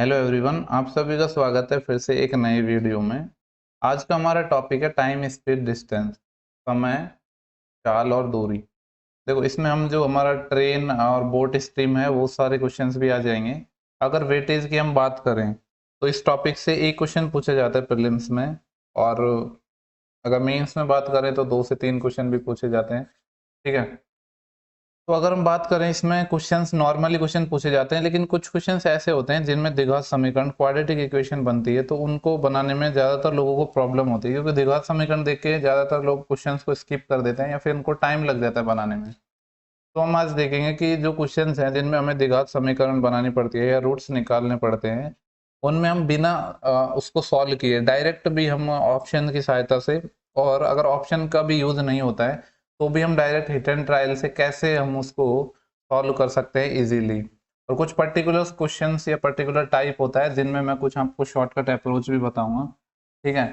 Hello everyone, आप सभी का स्वागत है फिर से एक नए वीडियो में। आज का हमारा टॉपिक है टाइम, स्पीड, डिस्टेंस। समय, चाल और दूरी। देखो, इसमें हम जो हमारा ट्रेन और बोट स्ट्रीम है वो सारे क्वेश्चंस भी आ जाएंगे। अगर वेटेज की हम बात करें तो इस टॉपिक से एक क्वेश्चन पूछा जाता है प्रीलिम्स में, और अगर मेंस में बात करें तो 2 से 3 क्वेश्चन भी पूछे जाते हैं। ठीक है। तो अगर हम बात करें, इसमें क्वेश्चंस नॉर्मली क्वेश्चन पूछे जाते हैं, लेकिन कुछ क्वेश्चंस ऐसे होते हैं जिनमें द्विघात समीकरण, क्वाड्रेटिक इक्वेशन बनती है, तो उनको बनाने में ज़्यादातर लोगों को प्रॉब्लम होती है, क्योंकि द्विघात समीकरण देख के ज़्यादातर लोग क्वेश्चंस को स्किप कर देते हैं या फिर उनको टाइम लग जाता है बनाने में। तो हम आज देखेंगे कि जो क्वेश्चंस हैं जिनमें हमें द्विघात समीकरण बनानी पड़ती है या रूट्स निकालने पड़ते हैं, उनमें हम बिना उसको सॉल्व किए डायरेक्ट भी हम ऑप्शन की सहायता से, और अगर ऑप्शन का भी यूज़ नहीं होता है तो भी हम डायरेक्ट हिट एंड ट्रायल से कैसे हम उसको सॉल्व कर सकते हैं इजीली। और कुछ पर्टिकुलर क्वेश्चंस या पर्टिकुलर टाइप होता है जिनमें मैं कुछ आपको शॉर्टकट अप्रोच भी बताऊंगा। ठीक है।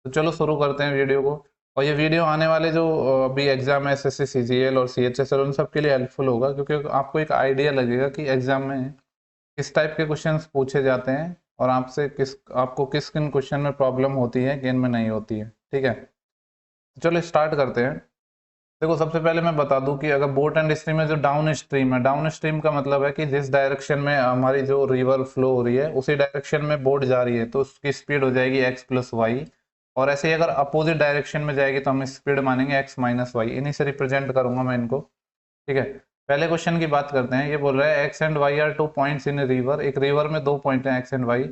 तो चलो शुरू करते हैं वीडियो को। और ये वीडियो आने वाले जो अभी एग्जाम है, एसएससी, सीजीएल और सीएचएसएल, उन सब के लिए हेल्पफुल होगा, क्योंकि आपको एक आइडिया लगेगा कि एग्जाम में किस टाइप के क्वेश्चंस पूछे जाते हैं और आपको किस किन क्वेश्चन में प्रॉब्लम होती है, किन में नहीं होती है। ठीक है। तो चलो स्टार्ट करते हैं। देखो, सबसे पहले मैं बता दूं कि अगर बोट एंड स्ट्रीम में जो डाउन स्ट्रीम है, डाउन स्ट्रीम का मतलब है कि जिस डायरेक्शन में हमारी जो रिवर फ्लो हो रही है उसी डायरेक्शन में बोट जा रही है, तो उसकी स्पीड हो जाएगी x+y। और ऐसे ही अगर अपोजिट डायरेक्शन में जाएगी तो हम स्पीड मानेंगे x-y। इन्हीं से रिप्रेजेंट करूंगा मैं इनको। ठीक है। पहले क्वेश्चन की बात करते हैं। ये बोल रहा है X and Y are 2 points in river. एक रिवर में 2 पॉइंट हैं, X and Y.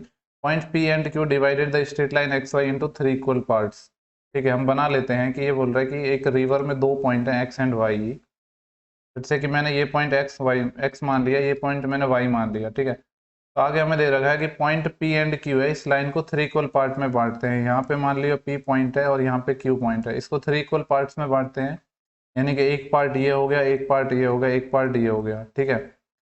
Point P and Q divided the straight line X Y into 3 equal parts. ठीक है, हम बना लेते हैं कि ये बोल रहा है कि एक रिवर में 2 पॉइंट हैं, एक्स एंड वाई। जैसे कि मैंने ये पॉइंट एक्स मान लिया, ये पॉइंट मैंने वाई मान लिया। ठीक है। तो आगे हमें दे रखा है कि पॉइंट पी एंड क्यू है, इस लाइन को 3 इक्वल पार्ट में बांटते हैं। यहाँ पे मान लिया पी पॉइंट है और यहाँ पे क्यू पॉइंट है, इसको 3 इक्वल पार्ट्स में बांटते हैं। यानी कि एक पार्ट ये हो गया, एक पार्ट ये हो गया, एक पार्ट ये हो गया। ठीक है।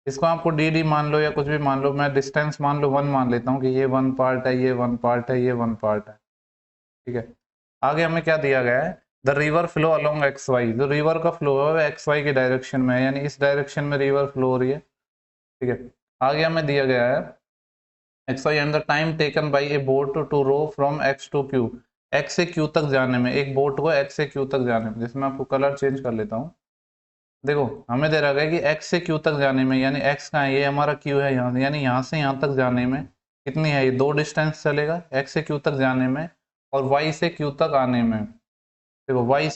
इसको आपको डी डी मान लो या कुछ भी मान लो, मैं डिस्टेंस मान लो 1 मान लेता हूँ कि ये 1 पार्ट है, ये 1 पार्ट है, ये 1 पार्ट है। ठीक है। आगे हमें क्या दिया गया है? The river flow along X Y. जो रिवर का फ्लो है वो एक्स वाई की डायरेक्शन में है, यानी इस डायरेक्शन में रिवर फ्लो हो रही है। ठीक है। आगे हमें दिया गया है X Y and the time taken by a boat to row from X to Q. X से क्यू तक जाने में, एक बोट को एक्स से क्यू तक जाने में, जिसमें आपको कलर चेंज कर लेता हूँ। देखो, हमें दे रखा है कि x से q तक जाने में, यानी x कहाँ है, ये हमारा q है यहाँ, यानी यहाँ से यहाँ तक जाने में कितनी है, ये 2 डिस्टेंस चलेगा x से q तक जाने में, और y से q तक आने में। देखो, y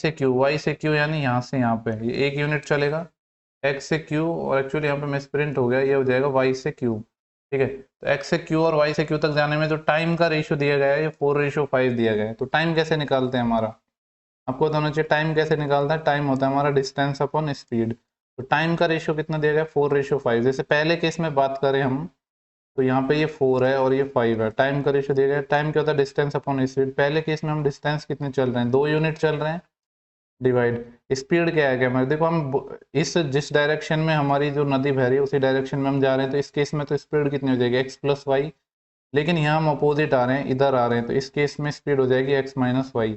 से q यानी यहाँ से यहाँ पे ये 1 यूनिट चलेगा, x से q, और एक्चुअली यहाँ पे मिसप्रिंट हो गया, ये हो जाएगा y से q। ठीक है। तो x से q और y से q तक जाने में जो टाइम का रेशियो दिया गया है ये 4:5 दिया गया है। तो टाइम कैसे निकालते हैं हमारा, आपको बताना चाहिए टाइम कैसे निकालता है। टाइम होता है हमारा डिस्टेंस अपॉन स्पीड। तो टाइम का रेशियो कितना दिया गया है, 4:5। जैसे पहले केस में बात करें हम, तो यहाँ पे ये 4 है और ये 5 है। टाइम का रेशियो दिया गया है। टाइम क्या होता है, डिस्टेंस अपॉन स्पीड। पहले केस में हम डिस्टेंस कितने चल रहे हैं, 2 यूनिट चल रहे हैं, डिवाइड स्पीड क्या है, क्या हमारे, देखो हम इस जिस डायरेक्शन में हमारी जो नदी बह रही है उसी डायरेक्शन में हम जा रहे हैं, तो इस केस में तो स्पीड कितनी हो जाएगी, x+y। लेकिन यहाँ हम अपोजिट आ रहे हैं, इधर आ रहे हैं, तो इस केस में स्पीड हो जाएगी x-y।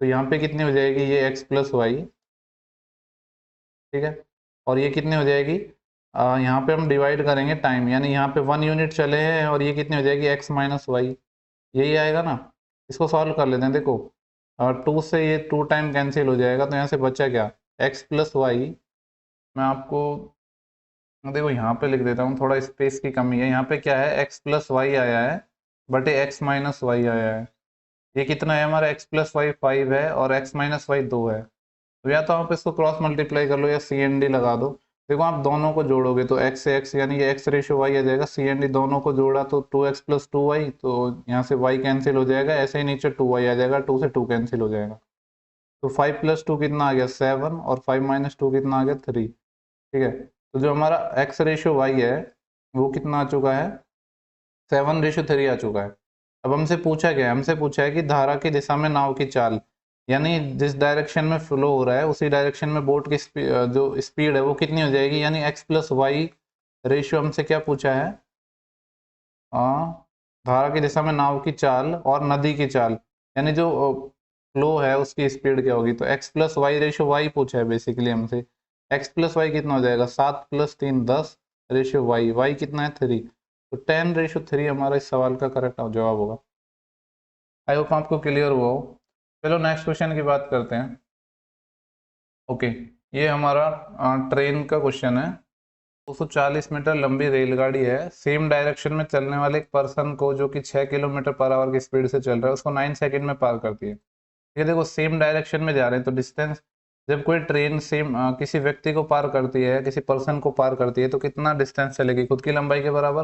तो यहाँ पे कितनी हो जाएगी, ये x+y। ठीक है। और ये कितनी हो जाएगी, यहाँ पे हम डिवाइड करेंगे टाइम, यानी यहाँ पे 1 यूनिट चले हैं और ये कितनी हो जाएगी, x-y। यही आएगा ना। इसको सॉल्व कर लेते हैं। देखो, और 2 से ये 2 टाइम कैंसिल हो जाएगा, तो यहाँ से बचा क्या, x+y। मैं आपको देखो यहाँ पे लिख देता हूँ, थोड़ा स्पेस की कमी है। यहाँ पे क्या है, x+y आया है बटे x-y आया है। ये कितना है हमारा, x+y 5 है और x-y 2 है। तो या तो आप इसको क्रॉस मल्टीप्लाई कर लो या सी एन डी लगा दो। देखो, आप दोनों को जोड़ोगे तो x से x यानी कि x/y आ जाएगा, सी एन डी दोनों को जोड़ा तो 2x+2y, तो यहाँ से y कैंसिल हो जाएगा, ऐसे ही नीचे 2y आ जाएगा, 2 से 2 कैंसिल हो जाएगा। तो 5+2 कितना आ गया, 7, और 5 - 2 कितना आ गया, 3। ठीक है। तो जो हमारा x/y है वो कितना आ चुका है, 7:3 आ चुका है। अब हमसे पूछा गया, हमसे पूछा है कि धारा की दिशा में नाव की चाल, यानी जिस डायरेक्शन में फ्लो हो रहा है उसी डायरेक्शन में बोट की जो स्पीड है वो कितनी हो जाएगी, यानी x+y रेशियो हमसे क्या पूछा है, धारा की दिशा में नाव की चाल और नदी की चाल, यानी जो फ्लो है उसकी स्पीड क्या होगी। तो x+y रेशियो y पूछा है बेसिकली हमसे। x+y कितना हो जाएगा, 7 + 3 10 रेशियो y, y कितना है, 3। तो 10/3 हमारा इस सवाल का करेक्ट जवाब होगा। आई होप आपको क्लियर हुआ हो। चलो नेक्स्ट क्वेश्चन की बात करते हैं। ओके, ये हमारा ट्रेन का क्वेश्चन है। 240 मीटर लंबी रेलगाड़ी है, सेम डायरेक्शन में चलने वाले एक पर्सन को जो कि 6 किलोमीटर पर आवर की स्पीड से चल रहा है उसको 9 सेकंड में पार करती है। ये देखो सेम डायरेक्शन में जा रहे हैं तो डिस्टेंस, जब कोई ट्रेन सेम किसी व्यक्ति को पार करती है, किसी पर्सन को पार करती है तो कितना डिस्टेंस चलेगी खुद की लंबाई के बराबर।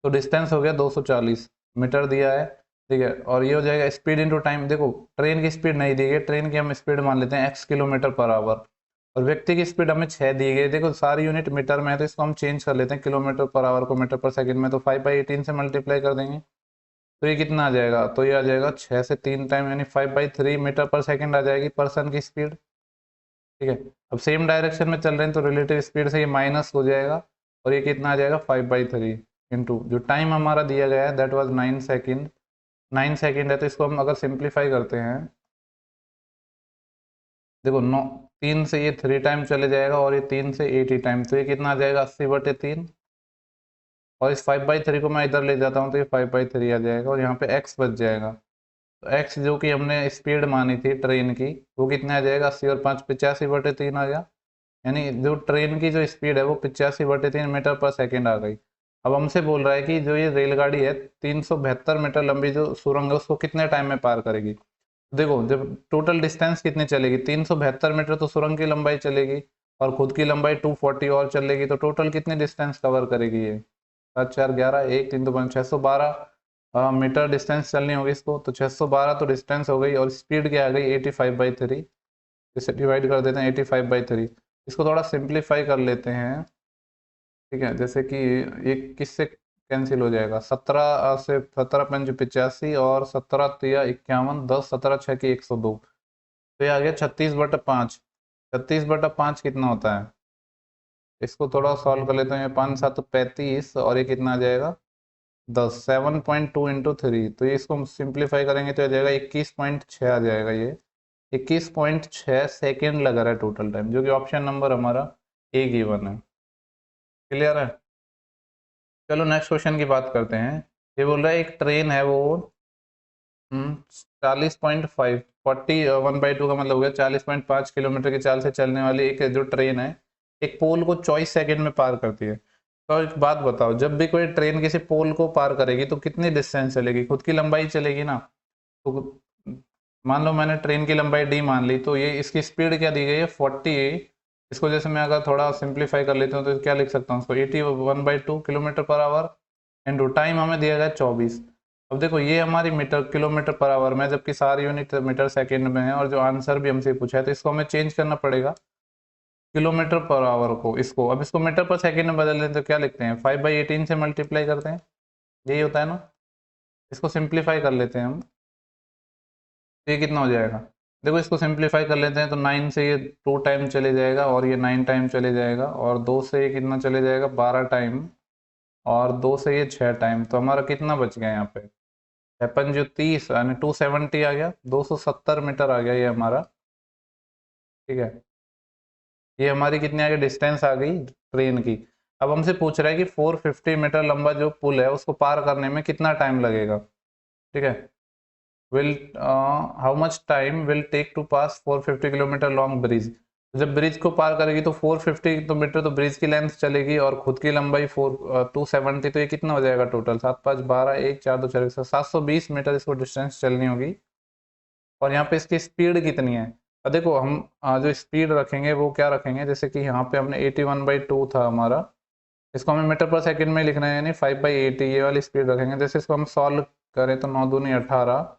तो डिस्टेंस हो गया 240 मीटर दिया है, ठीक है। और ये हो जाएगा स्पीड इंटू टाइम। देखो ट्रेन की स्पीड नहीं दी गई, ट्रेन की हम स्पीड मान लेते हैं x किलोमीटर पर आवर, और व्यक्ति की स्पीड हमें 6 दी गई। देखो सारी यूनिट मीटर में है तो इसको हम चेंज कर लेते हैं, किलोमीटर पर आवर को मीटर पर सेकंड में, तो 5/18 से मल्टीप्लाई कर देंगे तो ये कितना आ जाएगा, तो ये आ जाएगा 6 से 3 टाइम यानी 5/3 मीटर पर सेकंड आ जाएगी पर्सन की स्पीड, ठीक है। अब सेम डायरेक्शन में चल रहे हैं तो रिलेटिव स्पीड से ये माइनस हो जाएगा और ये कितना आ जाएगा 5/3 इंटू जो टाइम हमारा दिया गया है दैट वाज 9 सेकंड। 9 सेकंड है तो इसको हम अगर सिंप्लीफाई करते हैं, देखो 9, 3 से ये 3 टाइम चले जाएगा और ये 3 से 80 टाइम, तो ये कितना आ जाएगा 80/3। और इस 5/3 को मैं इधर ले जाता हूँ तो ये 5/3 आ जाएगा और यहाँ पे x बच जाएगा। तो x जो कि हमने स्पीड मानी थी ट्रेन की वो कितना आ जाएगा 80 और 5 85/3 आ गया। यानी जो ट्रेन की जो स्पीड है वो 85/3 मीटर पर सेकंड आ गई। अब हमसे बोल रहा है कि जो ये रेलगाड़ी है 372 मीटर लंबी जो सुरंग है उसको कितने टाइम में पार करेगी। देखो जब टोटल डिस्टेंस कितनी चलेगी 372 मीटर तो सुरंग की लंबाई चलेगी और खुद की लंबाई 240 और चलेगी, तो टोटल कितनी डिस्टेंस कवर करेगी ये 7 4 11 1 3 2 5 612 मीटर डिस्टेंस चलनी होगी इसको। तो 612 तो डिस्टेंस हो गई और स्पीड क्या आ गई 85/3। इसे डिवाइड कर देते हैं 85/3, इसको थोड़ा सिंप्लीफाई कर लेते हैं, ठीक है। जैसे कि ये किससे कैंसिल हो जाएगा, 17 से 17×5 = 85 और 17×3 = 51, 10 17 6 की 102, तो ये आ गया 36/5। 36/5 कितना होता है, इसको थोड़ा सॉल्व कर लेते हैं। 5 7 35 और ये कितना आ जाएगा 10, 7.2 इंटू 3, तो ये इसको हम सिंप्लीफाई करेंगे तो आ जाएगा 21.6 आ जाएगा। ये 21.6 सेकेंड लग रहा है टोटल टाइम, जो कि ऑप्शन नंबर हमारा ए गिवन है। क्लियर है। चलो नेक्स्ट क्वेश्चन की बात करते हैं। ये बोल रहा है एक ट्रेन है वो 40.5 41/2 का मतलब हो गया 40.5 किलोमीटर की चाल से चलने वाली एक जो ट्रेन है एक पोल को 24 सेकंड में पार करती है। तो एक बात बताओ, जब भी कोई ट्रेन किसी पोल को पार करेगी तो कितनी डिस्टेंस चलेगी, खुद की लंबाई चलेगी ना। तो मान लो मैंने ट्रेन की लंबाई डी मान ली तो ये इसकी स्पीड क्या दी गई है 40। इसको जैसे मैं अगर थोड़ा सिंप्लीफाई कर लेता हूँ तो क्या लिख सकता हूँ इसको 81/2 kilometre per our into time हमें दिया गया 24। अब देखो ये हमारी मीटर किलोमीटर पर आवर में, जबकि सारी यूनिट मीटर सेकंड में है और जो आंसर भी हमसे पूछा है तो इसको हमें चेंज करना पड़ेगा किलोमीटर पर आवर को। इसको अब इसको मीटर पर सेकंड में बदल दें तो क्या लिखते हैं 5/18 से मल्टीप्लाई करते हैं, यही होता है ना। इसको सिंप्लीफाई कर लेते हैं हम, तो ये कितना हो जाएगा, देखो इसको सिंप्लीफाई कर लेते हैं तो 9 से ये 2 टाइम चले जाएगा और ये 9 टाइम चले जाएगा और 2 से ये कितना चले जाएगा 12 टाइम और 2 से ये 6 टाइम, तो हमारा कितना बच गया यहाँ पे 55 यानी 270 आ गया, 270 मीटर आ गया ये हमारा, ठीक है। ये हमारी कितनी आ गई डिस्टेंस आ गई ट्रेन की। अब हमसे पूछ रहा है कि 450 मीटर लंबा जो पुल है उसको पार करने में कितना टाइम लगेगा, ठीक है। will how much time will take to pass 450 kilometre long bridge. जब ब्रिज को पार करेगी तो 450 तो मीटर तो ब्रिज की लेंथ चलेगी और खुद की लंबाई 270, तो ये कितना हो जाएगा टोटल 7 5 12 1 4 2 4 720 मीटर इसको डिस्टेंस चलनी होगी। और यहाँ पे इसकी स्पीड कितनी है, और देखो हम जो स्पीड रखेंगे वो क्या रखेंगे, जैसे कि यहाँ पे हमने 81/2 था हमारा, इसको हमें मीटर पर सेकंड में लिखना है यानी 5/80 ये वाली स्पीड रखेंगे। जैसे इसको हम सॉल्व करें तो 9 दूनी 18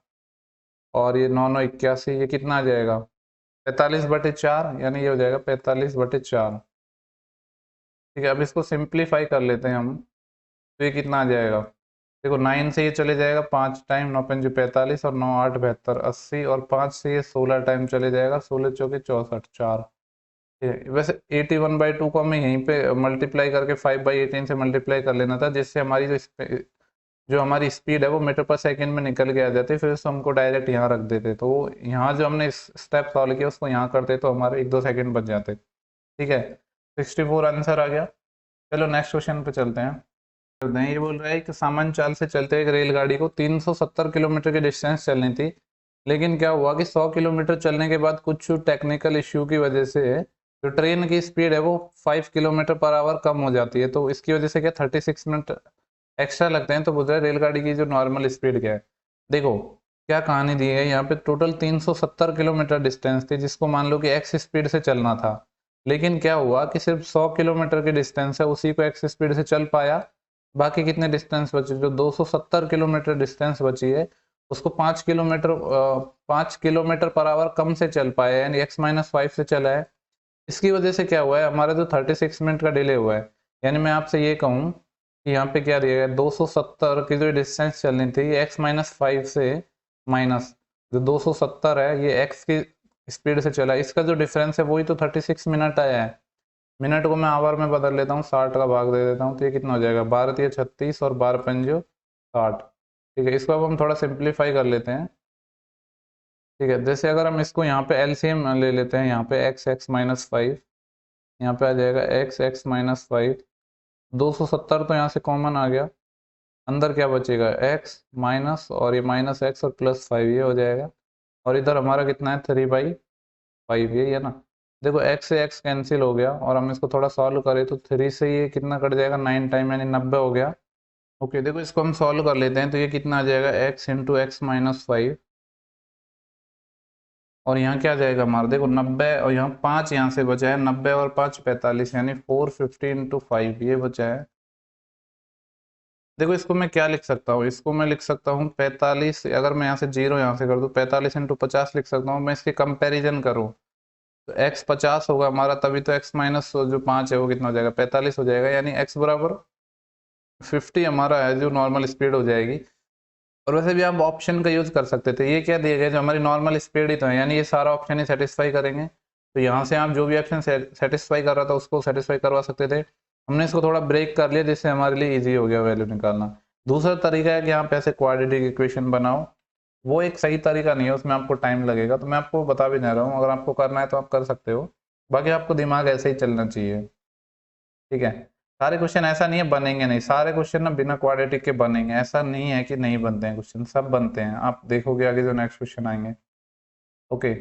और ये 9 9 81, ये कितना आ जाएगा 45/4, यानी ये हो जाएगा 45/4, ठीक है। अब इसको सिंप्लीफाई कर लेते हैं हम, तो ये कितना आ जाएगा, देखो 9 से ये चले जाएगा 5 टाइम, 9 5 45 और 9 8 72 80 और 5 से ये 16 टाइम चले जाएगा 16 चौके 64 4, ठीक है। वैसे 81/2 को हमें यहीं पे मल्टीप्लाई करके 5/18 से मल्टीप्लाई कर लेना था, जिससे हमारी जो हमारी स्पीड है वो मीटर पर सेकंड में निकल के आ जाती है, फिर उसको हमको डायरेक्ट यहाँ रख देते, तो यहाँ जो हमने स्टेप सॉल्व किया उसको यहाँ करते तो हमारे 1 2 सेकंड बच जाते, ठीक है। 64 आंसर आ गया। चलो नेक्स्ट क्वेश्चन पे चलते हैं। करते हैं। ये बोल रहा है कि सामान्य चाल से चलते एक रेलगाड़ी को 370 किलोमीटर की डिस्टेंस चलनी थी, लेकिन क्या हुआ कि 100 किलोमीटर चलने के बाद कुछ टेक्निकल इश्यू की वजह से जो ट्रेन की स्पीड है वो 5 किलोमीटर पर आवर कम हो जाती है। तो इसकी वजह से क्या 36 मिनट एक्स्ट्रा लगते हैं। तो पूछ रहा है रेलगाड़ी की जो नॉर्मल स्पीड क्या है। देखो क्या कहानी दी है यहाँ पे, टोटल 370 किलोमीटर डिस्टेंस थी जिसको मान लो कि एक्स स्पीड से चलना था, लेकिन क्या हुआ कि सिर्फ 100 किलोमीटर की डिस्टेंस है उसी को एक्स स्पीड से चल पाया। बाकी कितने डिस्टेंस बचे, जो 270 किलोमीटर डिस्टेंस बची है उसको 5 किलोमीटर पर आवर कम से चल पाया, यानी x-5 से चला है। इसकी वजह से क्या हुआ है, हमारा जो 36 मिनट का डिले हुआ है। यानी मैं आपसे ये कहूँ कि यहाँ पे क्या दिया गया, 270 की जो डिस्टेंस चलनी थी ये x-5 से माइनस जो 270 है ये x की स्पीड से चला, इसका जो डिफरेंस है वही तो 36 मिनट आया है। मिनट को मैं आवर में बदल लेता हूँ, 60 का भाग दे देता हूँ तो ये कितना हो जाएगा, 12 तिया 36 और 12 पंजो 60। ठीक है, इसको अब हम थोड़ा सिंप्लीफाई कर लेते हैं। ठीक है, जैसे अगर हम इसको यहाँ पे एलसीएम ले लेते हैं, यहाँ पे x-5, यहाँ पे आ जाएगा x-5। 270 तो यहाँ से कॉमन आ गया, अंदर क्या बचेगा x माइनस और ये माइनस x और प्लस 5 ये हो जाएगा, और इधर हमारा कितना है 3/5 ये है ना। देखो x से x कैंसिल हो गया और हम इसको थोड़ा सॉल्व करें तो 3 से ये कितना कट जाएगा 9 टाइम यानी 90 हो गया। ओके, देखो इसको हम सॉल्व कर लेते हैं तो ये कितना आ जाएगा x इंटू x-5, और यहाँ क्या जाएगा हमारा, देखो 90 और यहाँ 5 यहाँ से बचा है, 90 और 5 45 यानी 450 इंटू 5 ये बचा है। देखो इसको मैं क्या लिख सकता हूँ, इसको मैं लिख सकता हूँ 45, अगर मैं यहाँ से 0 यहाँ से कर दूँ 45 इंटू 50 लिख सकता हूँ। मैं इसके कंपैरिजन करूँ तो x 50 होगा हमारा, तभी तो x माइनस जो 5 है वो कितना हो जाएगा 45 हो जाएगा, यानी x बराबर 50 हमारा है जो नॉर्मल स्पीड हो जाएगी। और वैसे भी आप ऑप्शन का यूज कर सकते थे, ये क्या दिए गए जो हमारी नॉर्मल स्पीड ही तो है, यानी ये सारा ऑप्शन ही सेटिस्फाई करेंगे। तो यहाँ से आप जो भी ऑप्शन सेटिस्फाई कर रहा था उसको सेटिस्फाई करवा सकते थे। हमने इसको थोड़ा ब्रेक कर लिया जिससे हमारे लिए इजी हो गया वैल्यू निकालना। दूसरा तरीका है कि आप ऐसे क्वाड्रेटिक इक्वेशन बनाओ, वो एक सही तरीका नहीं है, उसमें आपको टाइम लगेगा, तो मैं आपको बता भी नहीं रहा हूँ, अगर आपको करना है तो आप कर सकते हो। बाकी आपको दिमाग ऐसे ही चलना चाहिए। ठीक है, सारे क्वेश्चन ऐसा नहीं है बनेंगे नहीं, सारे क्वेश्चन ना बिना क्वाड्रेटिक के बनेंगे, ऐसा नहीं है कि नहीं बनते हैं क्वेश्चन, सब बनते हैं। आप देखोगे आगे जो नेक्स्ट क्वेश्चन आएंगे। ओके,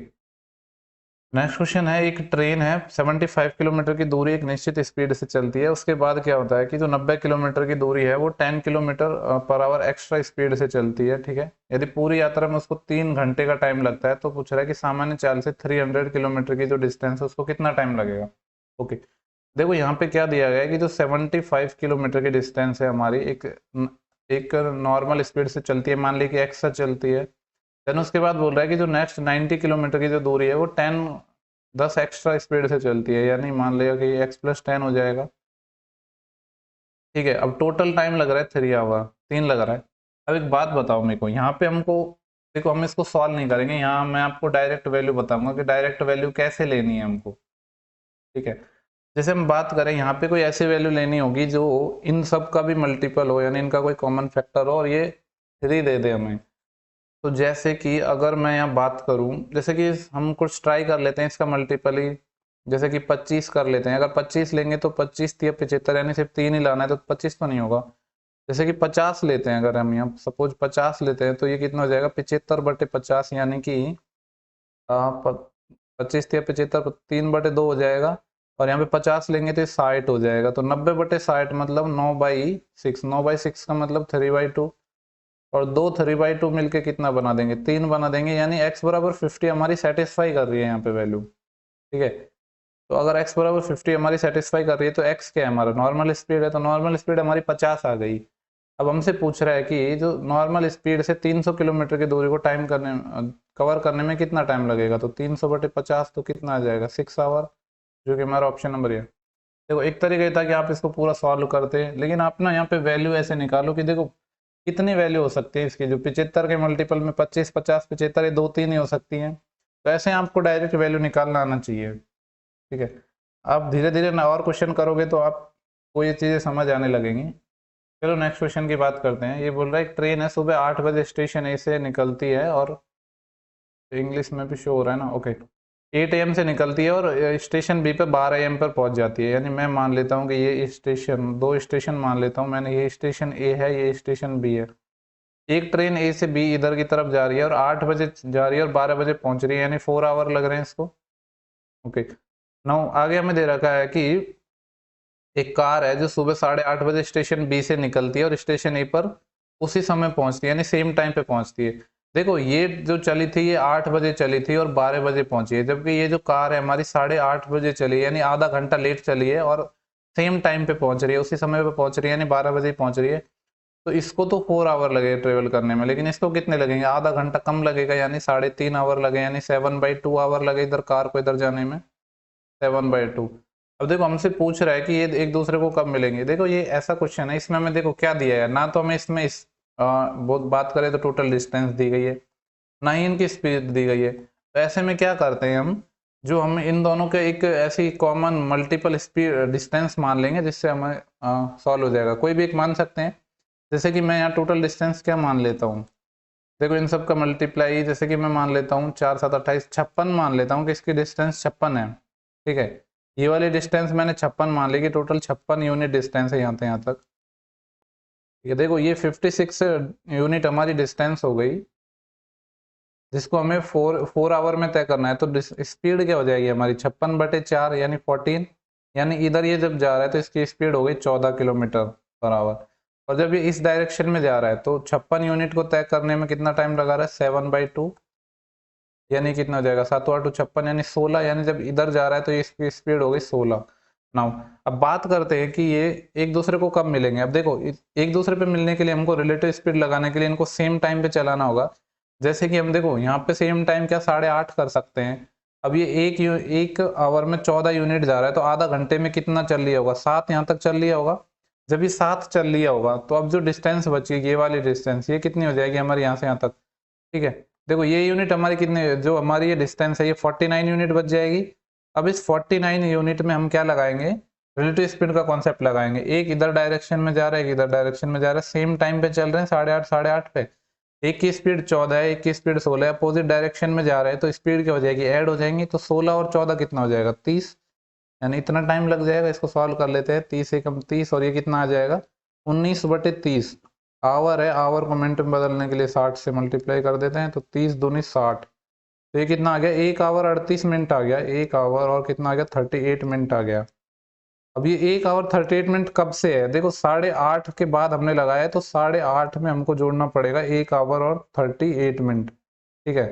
नेक्स्ट क्वेश्चन है, एक ट्रेन है 75 किलोमीटर की दूरी एक निश्चित स्पीड से चलती है, उसके बाद क्या होता है कि जो 90 किलोमीटर की दूरी है वो 10 kilometre per hour extra speed से चलती है। ठीक है, यदि पूरी यात्रा में उसको 3 घंटे का टाइम लगता है तो पूछ रहा है कि सामान्य चाल से 300 किलोमीटर की जो डिस्टेंस है उसको कितना टाइम लगेगा। ओके, देखो यहाँ पे क्या दिया गया है कि जो 75 किलोमीटर की डिस्टेंस है हमारी, एक नॉर्मल स्पीड से चलती है, मान ली कि एक्स से चलती है। देन उसके बाद बोल रहा है कि जो नेक्स्ट 90 किलोमीटर की जो दूरी है वो 10 एक्स्ट्रा स्पीड से चलती है, यानी मान लिया कि x+10 हो जाएगा। ठीक है, अब टोटल टाइम लग रहा है 3 आवर, 3 लग रहा है। अब एक बात बताओ मेरे को, यहाँ पे हमको देखो हम इसको सॉल्व नहीं करेंगे, यहाँ मैं आपको डायरेक्ट वैल्यू बताऊंगा कि डायरेक्ट वैल्यू कैसे लेनी है हमको। ठीक है, जैसे हम बात करें यहाँ पे कोई ऐसी वैल्यू लेनी होगी जो इन सब का भी मल्टीपल हो, यानी इनका कोई कॉमन फैक्टर हो और ये 3 दे दे हमें। तो जैसे कि अगर मैं यहाँ बात करूँ, जैसे कि हम कुछ ट्राई कर लेते हैं इसका मल्टीपल ही, जैसे कि 25 कर लेते हैं। अगर 25 लेंगे तो 25 या 75, यानी सिर्फ 3 ही लाना है तो 25 तो नहीं होगा। जैसे कि 50 लेते हैं, अगर हम यहाँ सपोज 50 लेते हैं तो ये कितना हो जाएगा 75/50, यानी कि 25 या 75 3/2 हो जाएगा। और यहाँ पे 50 लेंगे तो 60 हो जाएगा, तो 90/60 मतलब 9/6, 9/6 का मतलब 3/2, और 2 3/2 मिलके कितना बना देंगे 3 बना देंगे, यानी x बराबर 50 हमारी सेटिस्फाई कर रही है यहाँ पे वैल्यू। ठीक है, तो अगर x बराबर 50 हमारी सेटिस्फाई कर रही है तो x क्या है हमारा नॉर्मल स्पीड है, तो नॉर्मल स्पीड हमारी 50 आ गई। अब हमसे पूछ रहा है कि जो नॉर्मल स्पीड से 300 किलोमीटर की दूरी को कवर करने में कितना टाइम लगेगा, तो 300/50 तो कितना आ जाएगा 6 आवर, जो कि हमारा ऑप्शन नंबर है। देखो एक तरीका ये था कि आप इसको पूरा सॉल्व करते हैं, लेकिन आप ना यहाँ पे वैल्यू ऐसे निकालो कि देखो कितनी वैल्यू हो सकती है इसकी, जो 75 के मल्टीपल में 25 50 75 ये 2 3 ही हो सकती हैं। तो ऐसे आपको डायरेक्ट वैल्यू निकालना आना चाहिए। ठीक है, आप धीरे धीरे ना और क्वेश्चन करोगे तो आपको ये चीज़ें समझ आने लगेंगी। चलो नेक्स्ट क्वेश्चन की बात करते हैं। ये बोल रहा है एक ट्रेन है सुबह 8 बजे स्टेशन ए से निकलती है, और इंग्लिश में भी शो हो रहा है ना। ओके, 8 AM से निकलती है और स्टेशन बी पे 12 AM पर पहुंच जाती है। यानी मैं मान लेता हूँ कि ये स्टेशन, दो स्टेशन मान लेता हूँ मैंने, ये स्टेशन ए है, ये स्टेशन बी है। एक ट्रेन ए से बी इधर की तरफ जा रही है और 8 बजे जा रही है और 12 बजे पहुंच रही है, यानी 4 आवर लग रहे हैं इसको। ओके, नाउ आगे हमें दे रखा है कि एक कार है जो सुबह 8:30 बजे स्टेशन बी से निकलती है और स्टेशन ए पर उसी समय पहुंचती है, यानी सेम टाइम पे पहुंचती है। देखो ये जो चली थी ये 8 बजे चली थी और 12 बजे पहुंची है, जबकि ये जो कार है हमारी 8:30 बजे चली है, यानी आधा घंटा लेट चली है और सेम टाइम पे पहुंच रही है, उसी समय पे पहुंच रही है, यानी 12 बजे पहुंच रही है। तो इसको तो 4 आवर लगे ट्रेवल करने में, लेकिन इसको कितने लगेंगे, आधा घंटा कम लगेगा, यानी 3.5 आवर लगे, यानी 7/2 आवर लगे इधर कार को इधर जाने में, 7/2। अब देखो हमसे पूछ रहा है कि ये एक दूसरे को कब मिलेंगे। देखो ये ऐसा क्वेश्चन है, इसमें हमें देखो क्या दिया है, ना तो हमें इसमें बहुत बात करें तो टोटल डिस्टेंस दी गई है, ना ही इनकी स्पीड दी गई है। तो ऐसे में क्या करते हैं हम, जो हम इन दोनों के एक ऐसी कॉमन मल्टीपल स्पीड डिस्टेंस मान लेंगे जिससे हमें सॉल्व हो जाएगा। कोई भी एक मान सकते हैं, जैसे कि मैं यहाँ टोटल डिस्टेंस क्या मान लेता हूँ, देखो इन सब का मल्टीप्लाई, जैसे कि मैं मान लेता हूँ 4 7 28 56 मान लेता हूँ कि इसकी डिस्टेंस 56 है। ठीक है, ये वाली डिस्टेंस मैंने 56 मान ली कि टोटल 56 यूनिट डिस्टेंस है यहाँ से यहाँ तक। ठीक है, देखो ये 56 यूनिट हमारी डिस्टेंस हो गई, जिसको हमें 4 आवर में तय करना है। तो स्पीड क्या हो जाएगी हमारी, 56/4 यानी 14, यानी इधर ये जब जा रहा है तो इसकी स्पीड हो गई 14 किलोमीटर पर आवर। और जब ये इस डायरेक्शन में जा रहा है तो 56 यूनिट को तय करने में कितना टाइम लगा रहा है, 7/2, यानी कितना हो जाएगा, 7×8 = 56, यानी 16, यानी जब इधर जा रहा है तो इसकी स्पीड हो गई 16। नाउ अब बात करते हैं कि ये एक दूसरे को कब मिलेंगे। अब देखो एक दूसरे पे मिलने के लिए हमको रिलेटिव स्पीड लगाने के लिए इनको सेम टाइम पे चलाना होगा। जैसे कि हम देखो यहाँ पे सेम टाइम क्या 8:30 कर सकते हैं। अब ये एक आवर में 14 यूनिट जा रहा है, तो आधा घंटे में कितना चल लिया होगा, 7 यहाँ तक चल लिया होगा। जब ये 7 चल लिया होगा तो अब जो डिस्टेंस बची ये वाली डिस्टेंस, ये कितनी हो जाएगी हमारे यहाँ से यहाँ तक। ठीक है, देखो ये यूनिट हमारी कितने, जो हमारी ये डिस्टेंस है ये 49 यूनिट बच जाएगी। अब इस 49 यूनिट में हम क्या लगाएंगे, रिलेटिव स्पीड का कॉन्सेप्ट लगाएंगे। एक इधर डायरेक्शन में जा रहा है, एक इधर डायरेक्शन में जा रहा है, सेम टाइम पे चल रहे हैं 8:30 पे। एक की स्पीड 14 है, एक की स्पीड 16 है, अपोजिट डायरेक्शन में जा रहे हैं, तो स्पीड क्या हो जाएगी, ऐड हो जाएंगी। तो 16 और 14 कितना हो जाएगा, 30, यानी इतना टाइम लग जाएगा। इसको सॉल्व कर लेते हैं, 30 एकम 30 और ये कितना आ जाएगा 19/30 आवर है। आवर को मिनट में बदलने के लिए 60 से मल्टीप्लाई कर देते हैं, तो 30 दूनी 60, तो ये कितना आ गया, 1 आवर 38 मिनट आ गया। 1 आवर और कितना आ गया, 38 मिनट आ गया। अब ये 1 आवर 38 मिनट कब से है, देखो 8:30 के बाद हमने लगाया है, तो 8:30 में हमको जोड़ना पड़ेगा 1 आवर और 38 मिनट। ठीक है,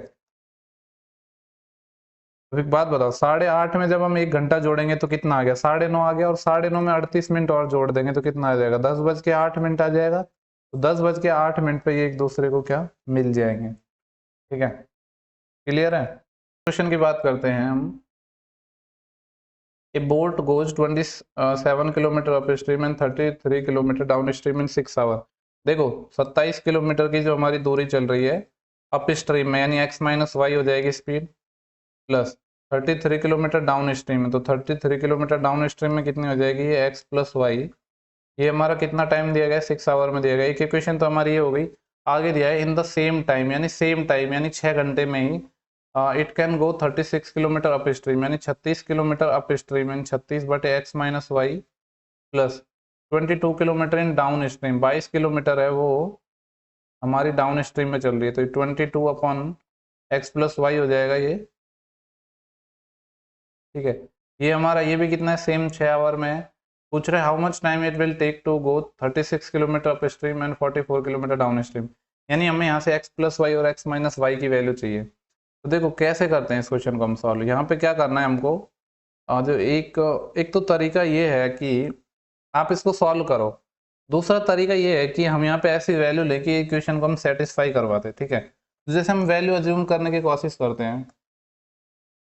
तो एक बात बताओ, 8:30 में जब हम 1 घंटा जोड़ेंगे तो कितना आ गया, 9:30 आ गया, और 9:30 में 38 मिनट और जोड़ देंगे तो कितना आ जाएगा, 10:08 आ जाएगा। तो 10:08 पे ये एक दूसरे को क्या मिल जाएंगे। ठीक है, क्लियर है। क्वेश्चन की बात करते हैं हम। A boat goes 27 kilometre up stream and 33 kilometre downstream in 6 hour. देखो 27 किलोमीटर की जो हमारी दूरी चल रही है अप स्ट्रीम में, यानी x माइनस वाई हो जाएगी speed, plus 33 kilometre down stream में, तो 33 किलोमीटर डाउन स्ट्रीम में कितनी हो जाएगी, ये x प्लस वाई। ये हमारा कितना टाइम दिया गया, 6 आवर में दिया गया। एक इक्वेशन तो हमारी ये हो गई। आगे दिया है इन द सेम टाइम, यानी सेम टाइम यानी 6 घंटे में ही it can go 36 kilometre up stream, यानी 36 किलोमीटर अप स्ट्रीम, यानी 36/x minus Y, plus 22 kilometre in down stream, 22 kilometre है वो हमारी डाउन स्ट्रीम में चल रही है, तो 22/x प्लस वाई हो जाएगा ये। ठीक है, ये हमारा ये भी कितना है, सेम 6 आवर में है। पूछ रहे how much time it will take to go 36 kilometre up stream and 44 kilometre downstream, यानी हमें यहाँ से x प्लस वाई और x माइनस वाई की वैल्यू चाहिए। तो देखो कैसे करते हैं इस क्वेश्चन को हम सॉल्व। यहाँ पे क्या करना है हमको, जो एक तो तरीका ये है कि आप इसको सॉल्व करो। दूसरा तरीका ये है कि हम यहाँ पे ऐसी वैल्यू लेके इक्वेशन को हम सेटिस्फाई करवाते हैं। ठीक है, तो जैसे हम वैल्यू अज्यूम करने की कोशिश करते हैं।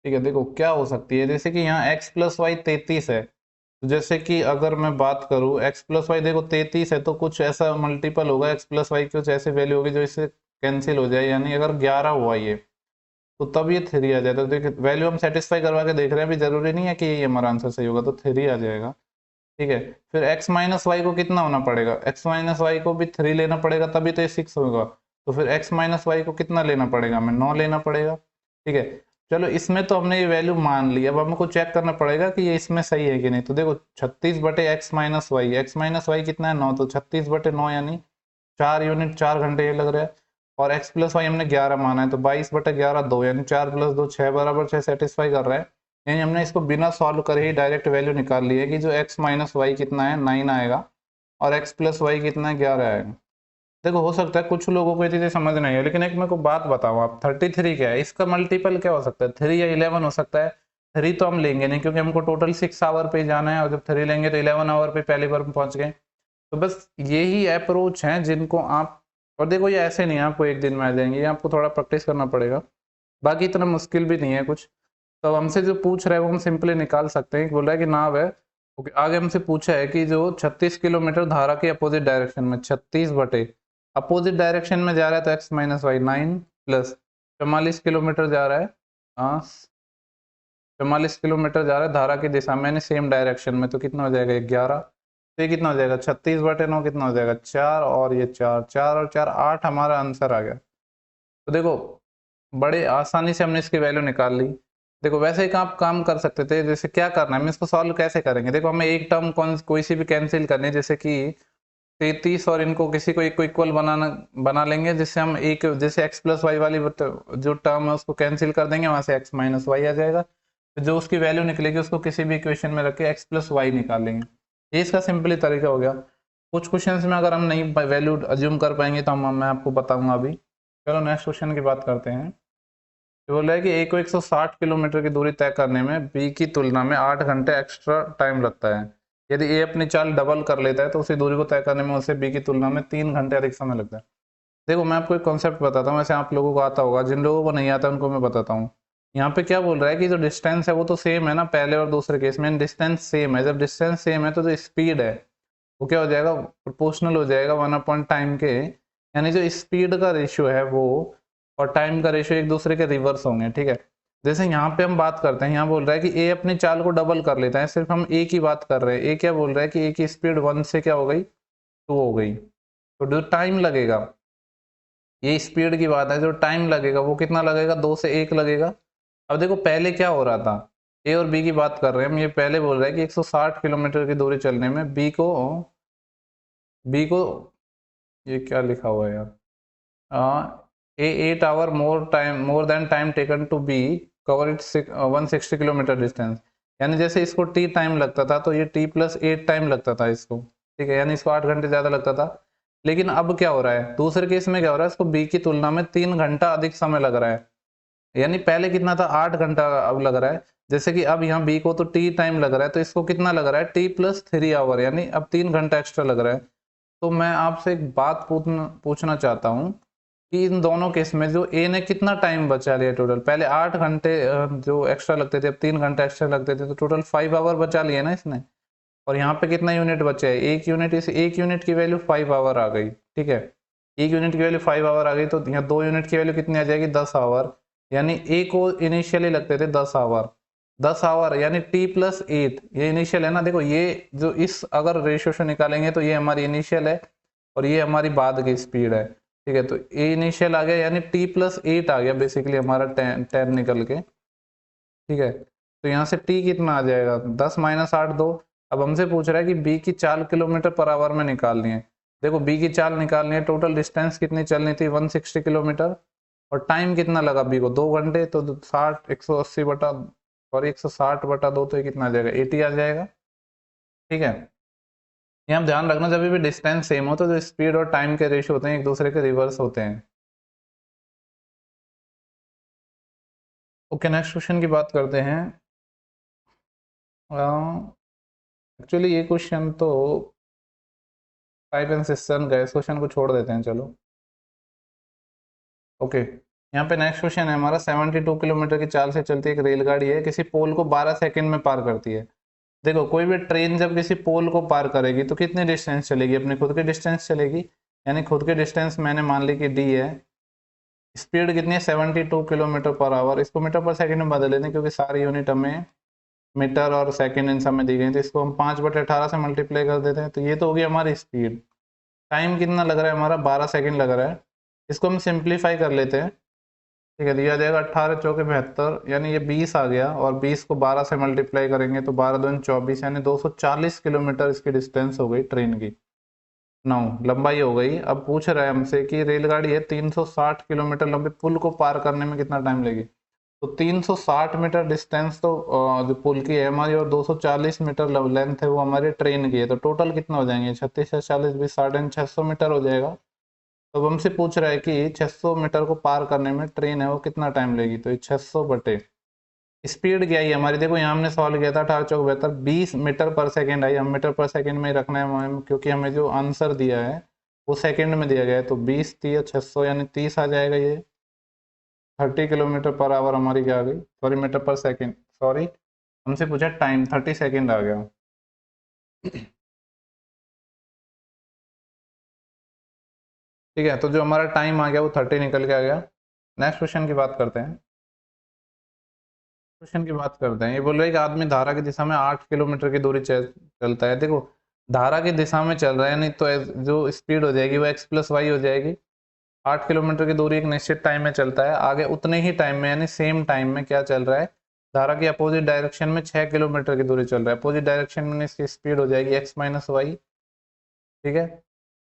ठीक है, देखो क्या हो सकती है, जैसे कि यहाँ x प्लस वाई 33 है, तो जैसे कि अगर मैं बात करूँ x प्लस वाई, देखो 33 है तो कुछ ऐसा मल्टीपल होगा x प्लस वाई, कुछ ऐसी वैल्यू होगी जो इससे कैंसिल हो जाए, यानी अगर 11 हुआ ये तो तब ये 3 आ जाए। तो देखिए वैल्यू हम सेटिस्फाई करवा के देख रहे हैं, अभी जरूरी नहीं है कि ये हमारा आंसर सही होगा, तो 3 आ जाएगा। ठीक है, फिर x माइनस वाई को कितना होना पड़ेगा, x माइनस वाई को भी 3 लेना पड़ेगा, तभी तो ये 6 होगा। तो फिर x माइनस वाई को कितना लेना पड़ेगा, हमें 9 लेना पड़ेगा। ठीक है, चलो इसमें तो हमने ये वैल्यू मान ली, अब हमको चेक करना पड़ेगा कि ये इसमें सही है कि नहीं। तो देखो 36/x-y, x-y कितना है 9, तो 36/9 यानी 4 यूनिट 4 घंटे ये लग रहा है। और x+y हमने 11 माना है, तो 22/11 2 यानी 4+2 6 बराबर 6 सेटिस्फाई कर रहा है। यानी हमने इसको बिना सॉल्व करे ही डायरेक्ट वैल्यू निकाल ली है कि जो x-y कितना है 9 आएगा और x+y कितना है 11 आएगा। देखो हो सकता है कुछ लोगों को ये चीजें समझ नहीं है, लेकिन एक मेरे को बात बताओ आप, 33 क्या है, इसका मल्टीपल क्या हो सकता है, 3 या 11 हो सकता है। 3 तो हम लेंगे नहीं क्योंकि हमको टोटल 6 आवर पे जाना है, और जब 3 लेंगे तो 11 आवर पे पहली बार पहुंच गए। तो बस यही अप्रोच है जिनको आप, और देखो ये ऐसे नहीं है आपको एक दिन में आ जाएंगे, ये आपको थोड़ा प्रैक्टिस करना पड़ेगा, बाकी इतना मुश्किल भी नहीं है कुछ। तो हमसे जो पूछ रहा है वो हम सिंपली निकाल सकते हैं। बोल रहा है कि नाव है, ओके, आगे हमसे पूछा है कि जो 36 किलोमीटर धारा के अपोजिट डायरेक्शन में, 36 बटे अपोजिट डायरेक्शन में जा रहा है तो x-y 9 प्लस 44 किलोमीटर जा रहा है, हाँ 44 किलोमीटर जा रहा है धारा की दिशा में, सेम डायरेक्शन में, तो कितना हो जाएगा 11। तो ये कितना हो जाएगा 36/9 कितना हो जाएगा 4, और ये 4 4 और 4 8 हमारा आंसर आ गया। तो देखो बड़े आसानी से हमने इसकी वैल्यू निकाल ली। देखो वैसे ही आप काम कर सकते थे, जैसे क्या करना है, हम इसको सॉल्व कैसे करेंगे। देखो हमें एक टर्म कोई सी भी कैंसिल करनी है, जैसे कि 33 और इनको किसी को एक को इक्वल बना लेंगे, जिससे हम एक जैसे x+y वाली जो टर्म है उसको कैंसिल कर देंगे, वहां से x-y आ जाएगा। तो जो उसकी वैल्यू निकलेगी उसको किसी भी इक्वेशन में रख के x+y निकाल लेंगे। ये इसका सिंपली तरीका हो गया। कुछ क्वेश्चंस में अगर हम नहीं वैल्यू अज्यूम कर पाएंगे तो मैं आपको बताऊंगा अभी। चलो नेक्स्ट क्वेश्चन की बात करते हैं। तो बोल रहा है कि ए को 160 किलोमीटर की दूरी तय करने में बी की तुलना में 8 घंटे एक्स्ट्रा टाइम लगता है। यदि ए अपनी चाल डबल कर लेता है तो उसी दूरी को तय करने में उसे बी की तुलना में 3 घंटे अधिक समय लगता है। देखो मैं आपको एक कॉन्सेप्ट बताता हूँ, वैसे आप लोगों को आता होगा, जिन लोगों को नहीं आता उनको मैं बताता हूँ। यहाँ पे क्या बोल रहा है कि जो डिस्टेंस है वो तो सेम है ना, पहले और दूसरे केस में डिस्टेंस सेम है। जब डिस्टेंस सेम है तो जो स्पीड है वो क्या हो जाएगा, प्रोपोर्शनल हो जाएगा 1 टाइम के। यानी जो स्पीड का रेशियो है वो और टाइम का रेशियो एक दूसरे के रिवर्स होंगे, ठीक है। जैसे यहाँ पे हम बात करते हैं, यहाँ बोल रहा है कि ए अपनी चाल को डबल कर लेता है, सिर्फ हम ए की बात कर रहे हैं। ए क्या बोल रहा है कि ए की स्पीड 1 से क्या हो गई 2 हो गई, तो जो टाइम लगेगा, ये स्पीड की बात है, जो टाइम लगेगा वो कितना लगेगा 2 से 1 लगेगा। अब देखो पहले क्या हो रहा था, ए और बी की बात कर रहे हैं हम, ये पहले बोल रहे हैं कि 160 किलोमीटर की दूरी चलने में बी को ये क्या लिखा हुआ है यार, a 8 hour more than time taken to be cover it 160 kilometre distance. यानी जैसे इसको टी टाइम लगता था तो ये t+8 टाइम लगता था इसको, ठीक है, यानी इसको 8 घंटे ज्यादा लगता था। लेकिन अब क्या हो रहा है, दूसरे केस में क्या हो रहा है, इसको बी की तुलना में 3 घंटा अधिक समय लग रहा है। यानी पहले कितना था 8 घंटा, अब लग रहा है। जैसे कि अब यहाँ बी को तो टी टाइम लग रहा है, तो इसको कितना लग रहा है t+3 आवर, यानी अब 3 घंटा एक्स्ट्रा लग रहा है। तो मैं आपसे एक बात पूछना चाहता हूँ कि इन दोनों केस में जो ए ने कितना टाइम बचा लिया टोटल, पहले 8 घंटे जो एक्स्ट्रा लगते थे, अब 3 घंटे एक्स्ट्रा लगते थे, तो टोटल 5 आवर बचा लिया ना इसने। और यहाँ पे कितना यूनिट बचा है, एक यूनिट, इस एक यूनिट की वैल्यू 5 आवर आ गई, ठीक है। एक यूनिट की वैल्यू 5 आवर आ गई, तो यहाँ 2 यूनिट की वैल्यू कितनी आ जाएगी 10 आवर। यानी ए को इनिशियली लगते थे 10 आवर, 10 आवर यानी t+8, ये इनिशियल है ना। देखो ये जो इस अगर रेशियो से निकालेंगे तो ये हमारी इनिशियल है और ये हमारी बाद की स्पीड है, ठीक है। तो ए इनिशियल आ गया यानी t+8 आ गया बेसिकली हमारा 10 निकल के, ठीक है। तो यहाँ से t कितना आ जाएगा 10 - 8 2। अब हमसे पूछ रहा है कि b की चाल किलोमीटर पर आवर में निकालनी है। देखो b की चाल निकालनी है, टोटल डिस्टेंस कितनी चलनी थी 160 किलोमीटर, और टाइम कितना लगा b को 2 घंटे, तो 60 180 बटा सॉरी 160/2, तो ये कितना आ जाएगा 80 आ जाएगा, ठीक है। ये हम ध्यान रखना, जब भी डिस्टेंस सेम हो तो जो स्पीड और टाइम के रेशियो होते हैं एक दूसरे के रिवर्स होते हैं। ओके नेक्स्ट क्वेश्चन की बात करते हैं। एक्चुअली ये क्वेश्चन तो टाइप एंड सिस्टम का, इस क्वेश्चन को छोड़ देते हैं चलो। ओके यहाँ पे नेक्स्ट क्वेश्चन है हमारा, 72 किलोमीटर की चाल से चलती एक रेलगाड़ी है, किसी पोल को 12 सेकंड में पार करती है। देखो कोई भी ट्रेन जब किसी पोल को पार करेगी तो कितनी डिस्टेंस चलेगी, अपने खुद के डिस्टेंस चलेगी, यानी खुद के डिस्टेंस मैंने मान ली कि डी है। स्पीड कितनी है 72 किलोमीटर पर आवर, इसको मीटर पर सेकंड में बदल लेते हैं क्योंकि सारी यूनिट हमें मीटर और सेकंड इन सब में दी गई, तो इसको हम 5/18 से मल्टीप्लाई कर देते हैं, तो ये तो होगी हमारी स्पीड। टाइम कितना लग रहा है हमारा 12 सेकंड लग रहा है, इसको हम सिंप्लीफाई कर लेते हैं। ठीक है, दिया जाएगा 18 चौके 72, यानी ये 20 आ गया, और 20 को 12 से मल्टीप्लाई करेंगे तो 12 दूनी 24, यानी 240 किलोमीटर इसकी डिस्टेंस हो गई ट्रेन की। 9 लंबाई हो गई। अब पूछ रहा है हमसे कि रेलगाड़ी है 360 किलोमीटर लंबे पुल को पार करने में कितना टाइम लगेगी। तो 360 मीटर डिस्टेंस तो जो पुल की है हमारी, और 240 मीटर लेंथ है वो हमारी ट्रेन की है, तो टोटल कितना हो जाएंगे, 36 या 40 20 650 मीटर हो जाएगा। तो अब हमसे पूछ रहा है कि 600 मीटर को पार करने में ट्रेन है वो कितना टाइम लेगी, तो ये 600 बटे स्पीड क्या है हमारी, देखो यहाँ हमने सॉल्व किया था 18 चौक 72, 20 मीटर पर सेकेंड आई, हम मीटर पर सेकेंड में ही रखना है हमें, क्योंकि हमें जो आंसर दिया है वो सेकेंड में दिया गया है। तो 20 30 600 यानी 30 आ जाएगा, ये 30 किलोमीटर पर आवर हमारी क्या आ गई, सॉरी मीटर पर सेकेंड, सॉरी हमसे पूछा टाइम, 30 सेकेंड आ गया। ठीक है, तो जो हमारा टाइम आ गया वो 30 निकल के आ गया। नेक्स्ट क्वेश्चन की बात करते हैं। क्वेश्चन की बात करते हैं, ये बोल रहे हैं कि आदमी धारा की दिशा में 8 किलोमीटर की दूरी चलता है। देखो धारा की दिशा में चल रहा है, नहीं तो जो स्पीड हो जाएगी वो एक्स प्लस वाई हो जाएगी। 8 किलोमीटर की दूरी एक निश्चित टाइम में चलता है, आगे उतने ही टाइम में यानी सेम टाइम में क्या चल रहा है, धारा की अपोजिट डायरेक्शन में 6 किलोमीटर की दूरी चल रहा है। अपोजिट डायरेक्शन में इसकी स्पीड हो जाएगी एक्स माइनस वाई। ठीक है,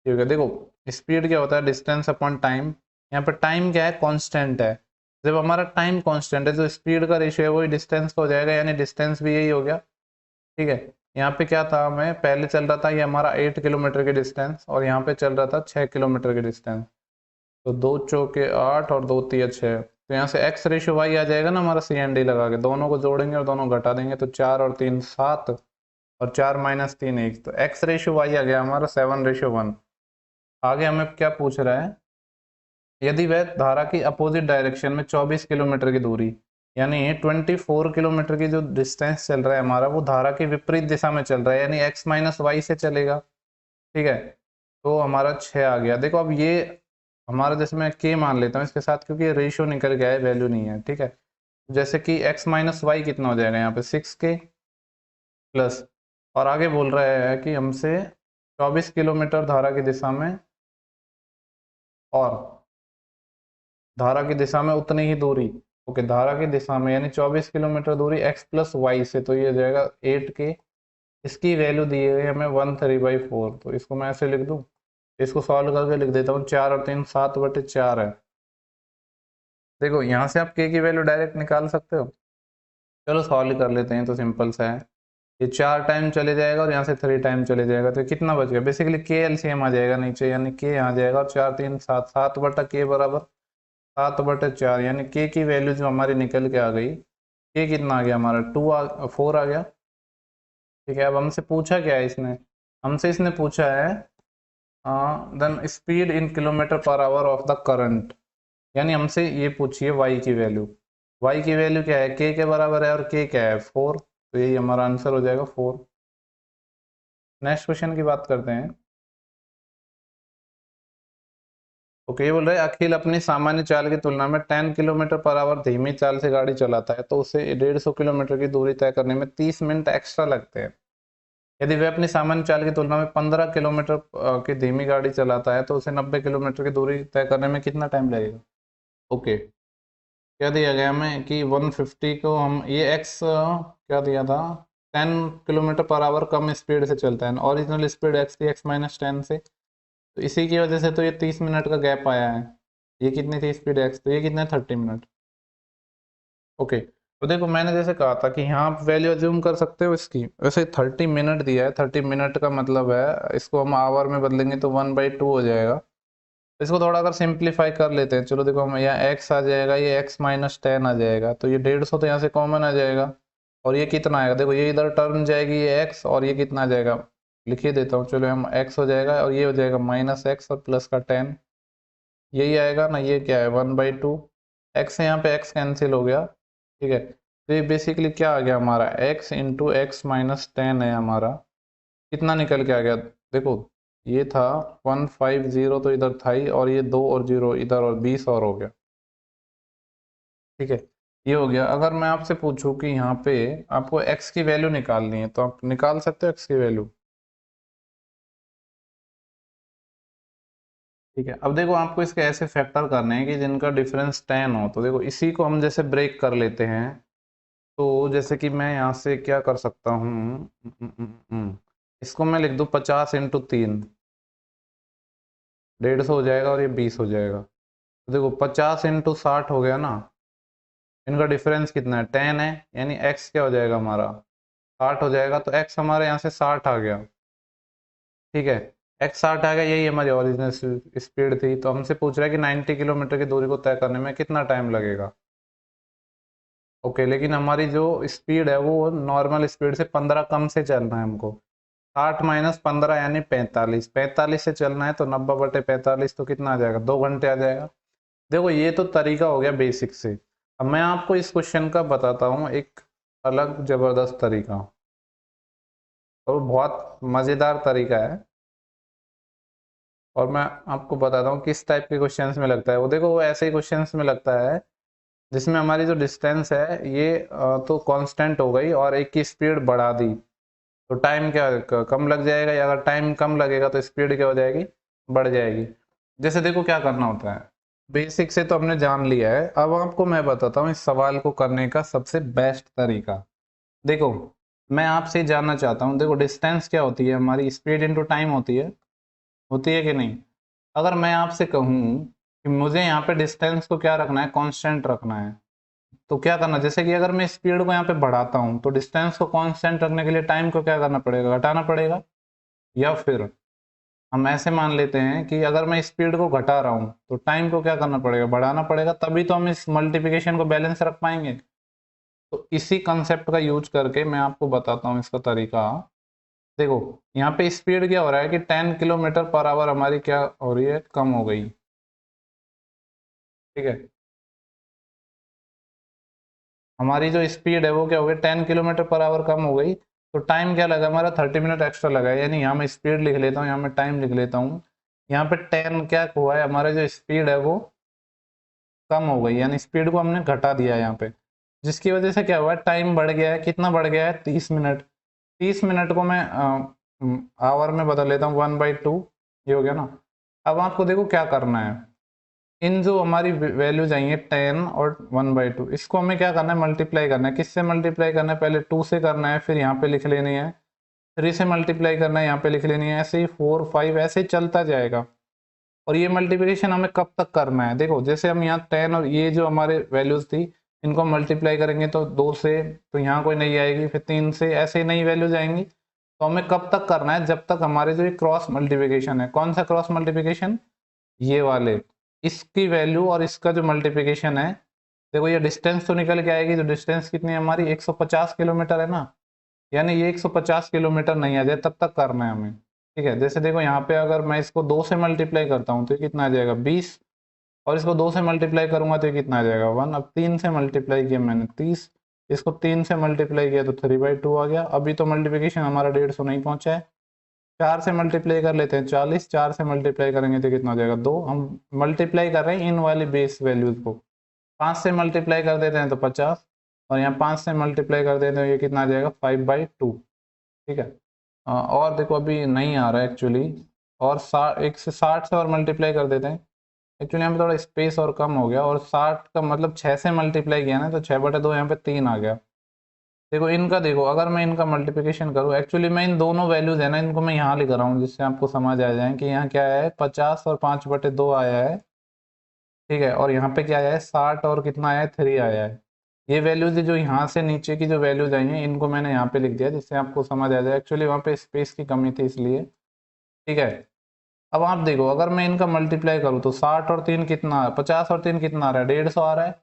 ठीक है। देखो स्पीड क्या होता है, डिस्टेंस अपॉन टाइम। यहाँ पर टाइम क्या है, कांस्टेंट है। जब हमारा टाइम कांस्टेंट है तो स्पीड का रेशियो है वही डिस्टेंस का हो जाएगा, यानी डिस्टेंस भी यही हो गया। ठीक है, यहाँ पे क्या था, हमें पहले चल रहा था ये हमारा 8 किलोमीटर की डिस्टेंस, और यहाँ पे चल रहा था 6 किलोमीटर की डिस्टेंस। तो 2 चौके 8 और 2 तिया 6, तो यहाँ से एक्स रेशियो वाई आ जाएगा ना हमारा, सी एन डी लगा के दोनों को जोड़ेंगे और दोनों घटा देंगे, तो 4 और 3 7, और 4 माइनस 3 1, तो एक्स रेशियो वाई आ गया हमारा 7:1। आगे हमें क्या पूछ रहा है, यदि वह धारा की अपोजिट डायरेक्शन में 24 किलोमीटर की दूरी, यानी 24 किलोमीटर की जो डिस्टेंस चल रहा है हमारा, वो धारा की विपरीत दिशा में चल रहा है, यानी एक्स माइनस वाई से चलेगा। ठीक है, तो हमारा 6 आ गया। देखो अब ये हमारा, जैसे मैं के मान लेता हूँ इसके साथ, क्योंकि रेशियो निकल गया है, वैल्यू नहीं है। ठीक है, जैसे कि एक्स माइनस वाई कितना हो जाएगा यहाँ पे 6 के प्लस, और आगे बोल रहा है कि हमसे 24 किलोमीटर धारा की दिशा में, और धारा की दिशा में उतनी ही दूरी। ओके, धारा की दिशा में यानी 24 किलोमीटर दूरी एक्स प्लस वाई से, तो ये हो जाएगा 8 के। इसकी वैल्यू दी है हमें 1/3/4, तो इसको मैं ऐसे लिख दूं, इसको सॉल्व करके लिख देता हूँ, 4 और 3 7/4 है। देखो यहाँ से आप के की वैल्यू डायरेक्ट निकाल सकते हो, चलो सॉल्व कर लेते हैं, तो सिंपल सा है। ये 4 टाइम चले जाएगा और यहाँ से 3 टाइम चले जाएगा, तो कितना बच गया, बेसिकली के एलसीएम आ जाएगा नीचे, यानी के आ जाएगा, और 4 3 7 7/के बराबर 7/4, यानी के की वैल्यू जो हमारी निकल के आ गई, के कितना आ गया हमारा 4 आ गया। ठीक है, अब हमसे पूछा क्या है इसने, हमसे इसने पूछा है then speed in kilometre per hour of the current, यानी हमसे ये पूछिए वाई की वैल्यू। वाई की वैल्यू क्या है, के बराबर है, और के क्या है 4, तो यही हमारा आंसर हो जाएगा 4। नेक्स्ट क्वेश्चन की बात करते हैं। ओके, ये बोल रहे हैं अखिल अपनी सामान्य चाल की तुलना में 10 किलोमीटर पर आवर धीमी चाल से गाड़ी चलाता है, तो उसे 150 किलोमीटर की दूरी तय करने में 30 मिनट एक्स्ट्रा लगते हैं। यदि वह अपनी सामान्य चाल की तुलना में 15 किलोमीटर की धीमी गाड़ी चलाता है, तो उसे 90 किलोमीटर की दूरी तय करने में कितना टाइम लगेगा। ओके, क्या दिया गया हमें कि 150 को हम ये एक्स क्या दिया था, 10 kilometre per our come speed से चलता है, ओरिजिनल स्पीड एक्स थी एक्स माइनस 10 से, तो इसी की वजह से तो ये 30 मिनट का गैप आया है। ये कितनी थी स्पीड एक्स, तो ये कितना 30 मिनट। ओके, तो देखो मैंने जैसे कहा था कि यहाँ आप वैल्यू अज्यूम कर सकते हो इसकी, वैसे 30 मिनट दिया है, 30 मिनट का मतलब है इसको हम आवर में बदलेंगे तो 1/2 हो जाएगा। इसको थोड़ा अगर सिंप्लीफाई कर लेते हैं, चलो देखो हम यहाँ एक्स आ जाएगा, ये एक्स माइनस 10 आ जाएगा, तो ये 150 तो यहाँ से कॉमन आ जाएगा, और ये कितना आएगा, देखो ये इधर टर्न जाएगी ये एक्स, और ये कितना आ जाएगा, लिखिए देता हूँ, चलो हम एक्स हो जाएगा, और ये हो जाएगा माइनस एक्स और प्लस का 10, यही आएगा ना, ये क्या है 1/2, एक्स से यहाँ पे एक्स कैंसिल हो गया। ठीक है, तो ये बेसिकली क्या आ गया हमारा, एक्स इंटू एक्स माइनस 10 है हमारा, कितना निकल के आ गया, देखो ये था 150 तो इधर था ही, और ये 2 और 0 इधर, और 20 और हो गया। ठीक है, ये हो गया। अगर मैं आपसे पूछूं कि यहाँ पे आपको x की वैल्यू निकालनी है, तो आप निकाल सकते हो x की वैल्यू। ठीक है, अब देखो आपको इसके ऐसे फैक्टर करने हैं कि जिनका डिफरेंस 10 हो। तो देखो इसी को हम जैसे ब्रेक कर लेते हैं। तो जैसे कि मैं यहाँ से क्या कर सकता हूँ, इसको मैं लिख दूँ 50 × 3, 150 हो जाएगा और ये 20 हो जाएगा। तो देखो 50 × 60 हो गया ना, इनका डिफरेंस कितना है, 10 है, यानी x क्या हो जाएगा हमारा, 60 हो जाएगा। तो x हमारे यहाँ से 60 आ गया। ठीक है, x 60 आ गया, यही हमारी ओरिजिनल स्पीड थी। तो हमसे पूछ रहा है कि 90 किलोमीटर की दूरी को तय करने में कितना टाइम लगेगा। ओके, लेकिन हमारी जो स्पीड है वो नॉर्मल स्पीड से 15 कम से चलना है हमको। 60 - 15 यानी 45, 45 से चलना है। तो 90/45 तो कितना आ जाएगा, 2 घंटे आ जाएगा। देखो ये तो तरीका हो गया बेसिक से। अब मैं आपको इस क्वेश्चन का बताता हूँ एक अलग जबरदस्त तरीका, और बहुत मजेदार तरीका है। और मैं आपको बताता हूँ किस टाइप के क्वेश्चंस में लगता है वो। देखो वो ऐसे ही क्वेश्चंस में लगता है जिसमें हमारी जो डिस्टेंस है ये तो कांस्टेंट हो गई और एक की स्पीड बढ़ा दी, तो टाइम क्या कम लग जाएगा, या अगर टाइम कम लगेगा तो स्पीड क्या हो जाएगी, बढ़ जाएगी। जैसे देखो क्या करना होता है, बेसिक से तो हमने जान लिया है। अब आपको मैं बताता हूँ इस सवाल को करने का सबसे बेस्ट तरीका। देखो मैं आपसे जानना चाहता हूँ, देखो डिस्टेंस क्या होती है हमारी, स्पीड इनटू टाइम होती है कि नहीं। अगर मैं आपसे कहूँ कि मुझे यहाँ पे डिस्टेंस को क्या रखना है, कांस्टेंट रखना है, तो क्या करना, जैसे कि अगर मैं स्पीड को यहाँ पे बढ़ाता हूँ तो डिस्टेंस को कांस्टेंट रखने के लिए टाइम को क्या करना पड़ेगा, घटाना पड़ेगा। या फिर हम ऐसे मान लेते हैं कि अगर मैं स्पीड को घटा रहा हूँ तो टाइम को क्या करना पड़ेगा, बढ़ाना पड़ेगा, तभी तो हम इस मल्टीप्लिकेशन को बैलेंस रख पाएंगे। तो इसी कंसेप्ट का यूज करके मैं आपको बताता हूँ इसका तरीका। देखो यहाँ पे स्पीड क्या हो रहा है कि 10 km/h हमारी क्या हो रही है, कम हो गई। ठीक है, हमारी जो स्पीड है वो क्या हो गई, 10 km/h कम हो गई। तो टाइम क्या लगा हमारा, 30 मिनट एक्स्ट्रा लगा है। यानी यहाँ मैं स्पीड लिख लेता हूँ, यहाँ मैं टाइम लिख लेता हूँ। यहाँ पे 10 क्या हुआ है, हमारा जो स्पीड है वो कम हो गई, यानी स्पीड को हमने घटा दिया है यहाँ पे, जिसकी वजह से क्या हुआ है, टाइम बढ़ गया है। कितना बढ़ गया है, 30 मिनट। 30 मिनट को मैं आवर में बदल लेता हूँ, 1/2, ये हो गया ना। अब आपको देखो क्या करना है, इन जो हमारी वैल्यूज आई है 10 और 1/2, इसको हमें क्या करना है, मल्टीप्लाई करना है। किससे मल्टीप्लाई करना है, पहले 2 से करना है, फिर यहाँ पे लिख लेनी है। 3 से मल्टीप्लाई करना है, यहाँ पे लिख लेनी है। ऐसे ही 4 5 ऐसे ही चलता जाएगा। और ये मल्टीप्लिकेशन हमें कब तक करना है, देखो जैसे हम यहाँ 10 और ये जो हमारे वैल्यूज थी इनको मल्टीप्लाई करेंगे तो 2 से, तो यहाँ कोई नहीं आएगी, फिर 3 से, ऐसे ही नई वैल्यूज आएंगी। तो हमें कब तक करना है, जब तक हमारे जो ये क्रॉस मल्टीप्लिकेशन है, कौन सा क्रॉस मल्टीप्लिकेशन, ये वाले, इसकी वैल्यू और इसका जो मल्टीप्लिकेशन है। देखो ये डिस्टेंस तो निकल के आएगी, जो डिस्टेंस कितनी है हमारी, 150 किलोमीटर है ना। यानी ये 150 किलोमीटर नहीं आ जाए तब तक करना है हमें। ठीक है, जैसे देखो यहाँ पे अगर मैं इसको 2 से मल्टीप्लाई करता हूँ तो ये कितना आ जाएगा, 20। और इसको 2 से मल्टीप्लाई करूंगा तो ये कितना आ जाएगा, 1। अब 3 से मल्टीप्लाई किया मैंने, 30। इसको 3 से मल्टीप्लाई किया तो 3/2 आ गया। अभी तो मल्टीप्लिकेशन हमारा 150 नहीं पहुंचा है। 4 से मल्टीप्लाई कर लेते हैं, 40। 4 से मल्टीप्लाई करेंगे तो कितना हो जाएगा, 2। हम मल्टीप्लाई कर रहे हैं इन वाली बेस वैल्यूज को। 5 से मल्टीप्लाई कर देते हैं तो 50, और यहाँ 5 से मल्टीप्लाई कर देते हैं ये कितना आ जाएगा, 5/2। ठीक है, और देखो अभी नहीं आ रहा है एक्चुअली। और 160 से और मल्टीप्लाई कर देते हैं। एक्चुअली यहाँ पे थोड़ा स्पेस और कम हो गया, और 60 का मतलब 6 से मल्टीप्लाई किया ना, तो 6/2 यहाँ पे 3 आ गया। देखो इनका, देखो अगर मैं इनका मल्टीप्लिकेशन करूँ, एक्चुअली मैं इन दोनों वैल्यूज है ना, इनको मैं यहाँ लिख रहा हूँ जिससे आपको समझ आ जाए कि यहाँ क्या आया है, 50 और 5/2 आया है। ठीक है, और यहाँ पे क्या आया है, 60 और कितना आया है, 3 आया है। ये वैल्यूज जो यहाँ से नीचे की जो वैल्यूज आई हैं इनको मैंने यहाँ पे लिख दिया जिससे आपको समझ आ जाए। एक्चुअली वहाँ पे स्पेस की कमी थी इसलिए। ठीक है, अब आप देखो अगर मैं इनका मल्टीप्लाई करूँ तो 60 और 3 कितना, 50 और 3 कितना आ रहा है, 150 आ रहा है।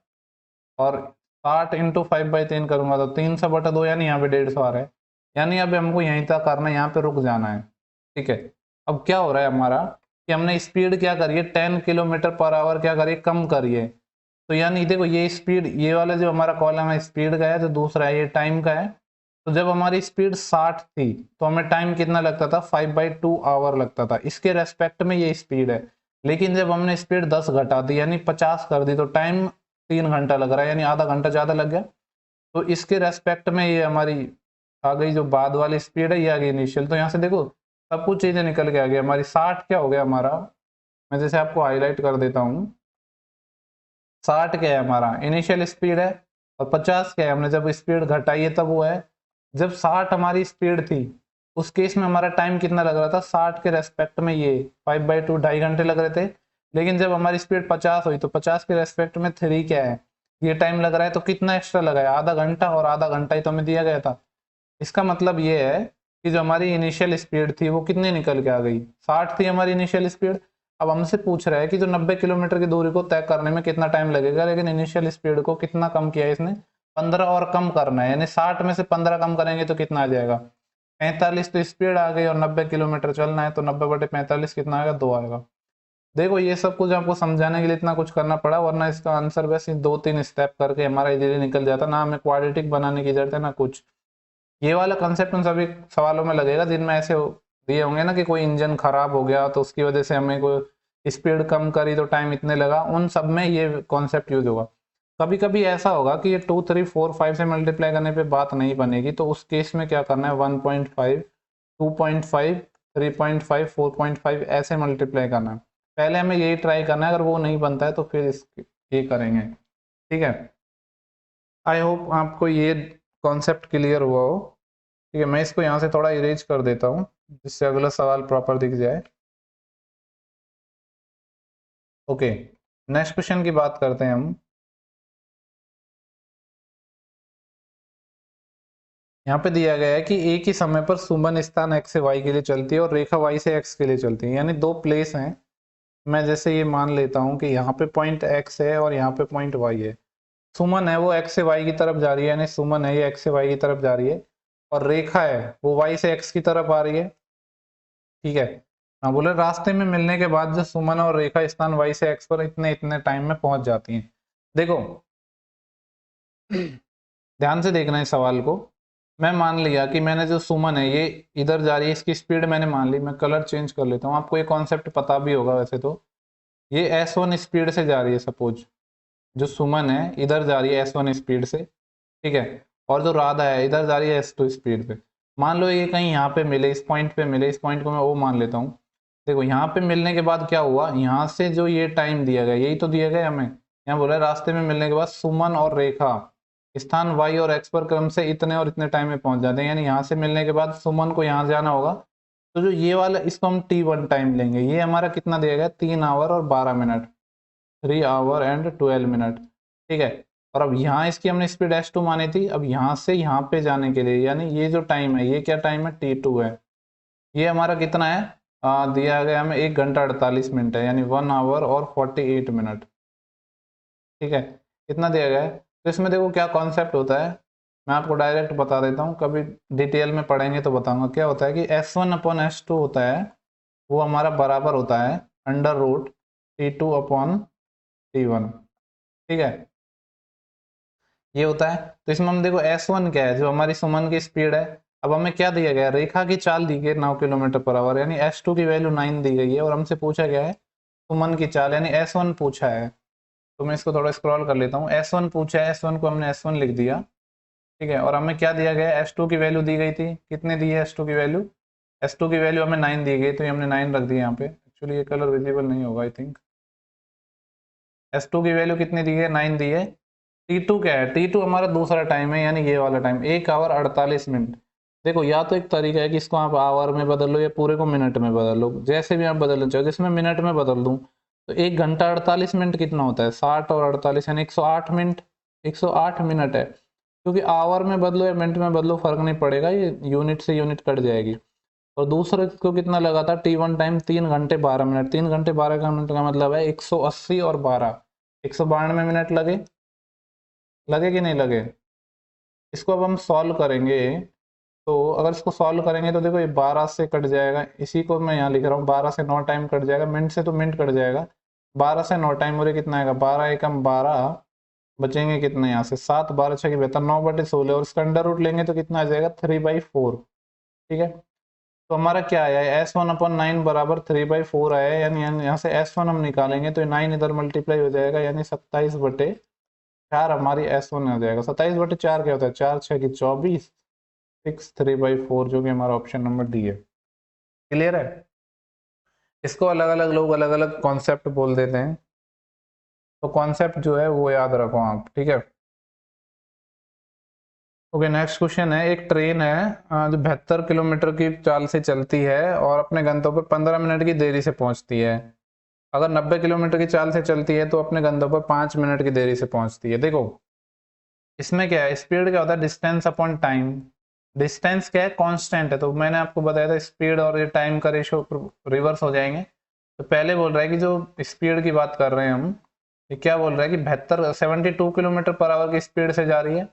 और 60 × 5/3 करूंगा तो 300/2, यानी यहाँ पे 150 आ रहा है। यानी अब हमको यहीं तक करना है, यहाँ पे रुक जाना है। ठीक है, अब क्या हो रहा है हमारा कि हमने स्पीड क्या करिए, 10 km/h क्या करिए, कम करिए। तो यानी देखो ये स्पीड, ये वाला जो हमारा कॉलम है स्पीड का है, जो दूसरा है ये टाइम का है। तो जब हमारी स्पीड 60 थी तो हमें टाइम कितना लगता था, 5/2 आवर लगता था, इसके रेस्पेक्ट में ये स्पीड है। लेकिन जब हमने स्पीड 10 घटा दी यानी 50 कर दी तो टाइम 3 घंटा लग रहा है, यानी आधा घंटा ज्यादा लग गया। तो इसके रेस्पेक्ट में ये हमारी आ गई, जो बाद वाली स्पीड है ये आ गई इनिशियल। तो यहाँ से देखो सब कुछ चीजें निकल के आ गई हमारी। 60 क्या हो गया हमारा, मैं जैसे आपको हाईलाइट कर देता हूँ। 60 क्या है हमारा इनिशियल स्पीड है, और 50 क्या है, हमने जब स्पीड घटाई है तब वो है। जब 60 हमारी स्पीड थी उस केस में हमारा टाइम कितना लग रहा था, 60 के रेस्पेक्ट में ये 5/2 2.5 घंटे लग रहे थे। लेकिन जब हमारी स्पीड 50 हुई तो 50 के रेस्पेक्ट में 3 क्या है, ये टाइम लग रहा है। तो कितना एक्स्ट्रा लगा है, आधा घंटा, और आधा घंटा ही तो हमें दिया गया था। इसका मतलब ये है कि जो हमारी इनिशियल स्पीड थी वो कितनी निकल के आ गई, 60 थी हमारी इनिशियल स्पीड। अब हमसे पूछ रहा है कि जो 90 किलोमीटर की दूरी को तय करने में कितना टाइम लगेगा, लेकिन इनिशियल स्पीड को कितना कम किया है इसने, 15 और कम करना है। यानी 60 में से 15 कम करेंगे तो कितना आ जाएगा, 45। तो स्पीड आ गई और 90 किलोमीटर चलना है, तो 90/45 कितना आएगा, 2 आएगा। देखो ये सब कुछ आपको समझाने के लिए इतना कुछ करना पड़ा, वरना इसका आंसर बस 2-3 स्टेप करके हमारा इजीली निकल जाता, ना हमें क्वाड्रेटिक बनाने की जरूरत है ना कुछ। ये वाला कंसेप्ट उन सभी सवालों में लगेगा जिनमें ऐसे दिए होंगे ना कि कोई इंजन खराब हो गया तो उसकी वजह से हमें कोई स्पीड कम करी तो टाइम इतने लगा, उन सब में ये कॉन्सेप्ट यूज होगा। कभी कभी ऐसा होगा कि ये 2 3 4 5 से मल्टीप्लाई करने पे बात नहीं बनेगी, तो उस केस में क्या करना है, 1.5 2.5 3.5 4.5 ऐसे मल्टीप्लाई करना है। पहले हमें यही ट्राई करना है, अगर वो नहीं बनता है तो फिर इस ये करेंगे। ठीक है, आई होप आपको ये कॉन्सेप्ट क्लियर हुआ हो। ठीक है, मैं इसको यहाँ से थोड़ा इरेज कर देता हूँ जिससे अगला सवाल प्रॉपर दिख जाए। ओके, नेक्स्ट क्वेश्चन की बात करते हैं हम। यहाँ पे दिया गया है कि एक ही समय पर सुमन स्थान x से y के लिए चलती है और रेखा y से x के लिए चलती है, यानी दो प्लेस हैं। मैं जैसे ये मान लेता हूँ कि यहाँ पे पॉइंट x है और यहाँ पे पॉइंट y है। सुमन है वो x से y की तरफ जा रही है, यानी सुमन है ये x से y की तरफ जा रही है, और रेखा है वो y से x की तरफ आ रही है। ठीक है, हाँ बोले रास्ते में मिलने के बाद जो सुमन और रेखा स्थान y से x पर इतने इतने टाइम में पहुंच जाती हैं। देखो ध्यान से देखना इस सवाल को। मैं मान लिया कि मैंने जो सुमन है ये इधर जा रही है, इसकी स्पीड मैंने मान ली। मैं कलर चेंज कर लेता हूँ, आपको ये कॉन्सेप्ट पता भी होगा वैसे तो। ये S1 स्पीड से जा रही है, सपोज जो सुमन है इधर जा रही है S1 स्पीड से, ठीक है, और जो राधा है इधर जा रही है S2 स्पीड पे। मान लो ये कहीं यहाँ पे मिले, इस पॉइंट पे मिले, इस पॉइंट को मैं O मान लेता हूँ। देखो यहाँ पे मिलने के बाद क्या हुआ, यहाँ से जो ये टाइम दिया गया यही तो दिया गया हमें। यहाँ बोला रास्ते में मिलने के बाद सुमन और रेखा स्थान y और x पर क्रम से इतने और इतने टाइम में पहुंच जाते हैं, यानी यहाँ से मिलने के बाद सुमन को यहाँ जाना होगा। तो जो ये वाला इसको हम t1 टाइम लेंगे, ये हमारा कितना दिया गया, 3 आवर और 12 मिनट, 3 आवर एंड 12 मिनट। ठीक है, और अब यहाँ इसकी हमने स्पीड S2 मानी थी। अब यहाँ से यहाँ पे जाने के लिए यानी ये जो टाइम है ये क्या टाइम है, T2 है। ये हमारा कितना है, दिया गया हमें 1 घंटा 48 मिनट है, यानी 1 आवर और 48 मिनट। ठीक है, कितना दिया गया है। तो इसमें देखो क्या कॉन्सेप्ट होता है, मैं आपको डायरेक्ट बता देता हूँ, कभी डिटेल में पढ़ेंगे तो बताऊंगा। क्या होता है कि S1/S2 होता है वो हमारा बराबर होता है √T2/T1। ठीक है, ये होता है। तो इसमें हम देखो S1 क्या है, जो हमारी सुमन की स्पीड है। अब हमें क्या दिया गया है, रेखा की चाल दी गई 9 किलोमीटर पर आवर, यानी S2 की वैल्यू 9 दी गई है, और हमसे पूछा गया है सुमन की चाल, यानी S1 पूछा है। तो मैं इसको थोड़ा स्क्रॉल कर लेता हूँ। S1 पूछा है, S1 को हमने S1 लिख दिया। ठीक है, और हमें क्या दिया गया है, S2 की वैल्यू दी गई थी, कितने दी है S2 की वैल्यू, S2 की वैल्यू हमें 9 दी गई, तो ये हमने 9 रख दिया यहाँ पे। एक्चुअली ये कलर विजिबल नहीं होगा आई थिंक। S2 की वैल्यू कितनी दी है, 9 दी है। T2 क्या है, T2 हमारा दूसरा टाइम है, यानी ये वाला टाइम 1 आवर 48 मिनट। देखो या तो एक तरीका है कि इसको आप आवर में बदल लो या पूरे को मिनट में बदल लो, जैसे भी आप बदलना चाहो। जिसमें मिनट में बदल दूं तो 1 घंटा 48 मिनट कितना होता है, 60 और 48 यानी 108 मिनट, 108 मिनट है। क्योंकि आवर में बदलो या मिनट में बदलो फर्क नहीं पड़ेगा, ये यूनिट से यूनिट कट जाएगी। और दूसरे को कितना लगा था, T1 टाइम 3 घंटे 12 मिनट। 3 घंटे 12 मिनट का मतलब है 180 और 12, 192 मिनट लगे, लगे कि नहीं लगे। इसको अब हम सॉल्व करेंगे, तो अगर इसको सॉल्व करेंगे तो देखो ये 12 से कट जाएगा, इसी को मैं यहाँ लिख रहा हूँ, 12 से 9 टाइम कट जाएगा, मिनट से तो मिनट कट जाएगा। 12 से 9 टाइम और कितना आएगा, 12 एकम 12, बचेंगे कितने यहाँ से 7, 12 6 की बेहतर 9/16, और इसका अंडर रूट लेंगे तो कितना आ जाएगा 3/4। ठीक है, तो हमारा क्या आया है, S1/9 बराबर 3/4 आया है, यानी यहाँ से S1 हम निकालेंगे तो 9 इधर मल्टीप्लाई हो जाएगा, यानी 27/4 हमारी S1 हो जाएगा। 27/4 क्या होता है, 4 6 की 24, 6 3/4, जो कि हमारा ऑप्शन नंबर डी है। क्लियर है। इसको अलग अलग लोग अलग अलग कॉन्सेप्ट बोल देते हैं, तो कॉन्सेप्ट जो है वो याद रखो आप, ठीक है। ओके, नेक्स्ट क्वेश्चन है, एक ट्रेन है जो 72 किलोमीटर की चाल से चलती है और अपने गंतव्य पर 15 मिनट की देरी से पहुंचती है। अगर 90 किलोमीटर की चाल से चलती है तो अपने गंतव्य पर 5 मिनट की देरी से पहुंचती है। देखो इसमें क्या है, स्पीड क्या होता है, डिस्टेंस अपॉन टाइम। डिस्टेंस क्या है, कांस्टेंट है, तो मैंने आपको बताया था स्पीड और ये टाइम का रेशो रिवर्स हो जाएंगे। तो पहले बोल रहा है कि जो स्पीड की बात कर रहे हैं हम, ये क्या बोल रहा है कि 72 किलोमीटर पर आवर की स्पीड से जा रही है,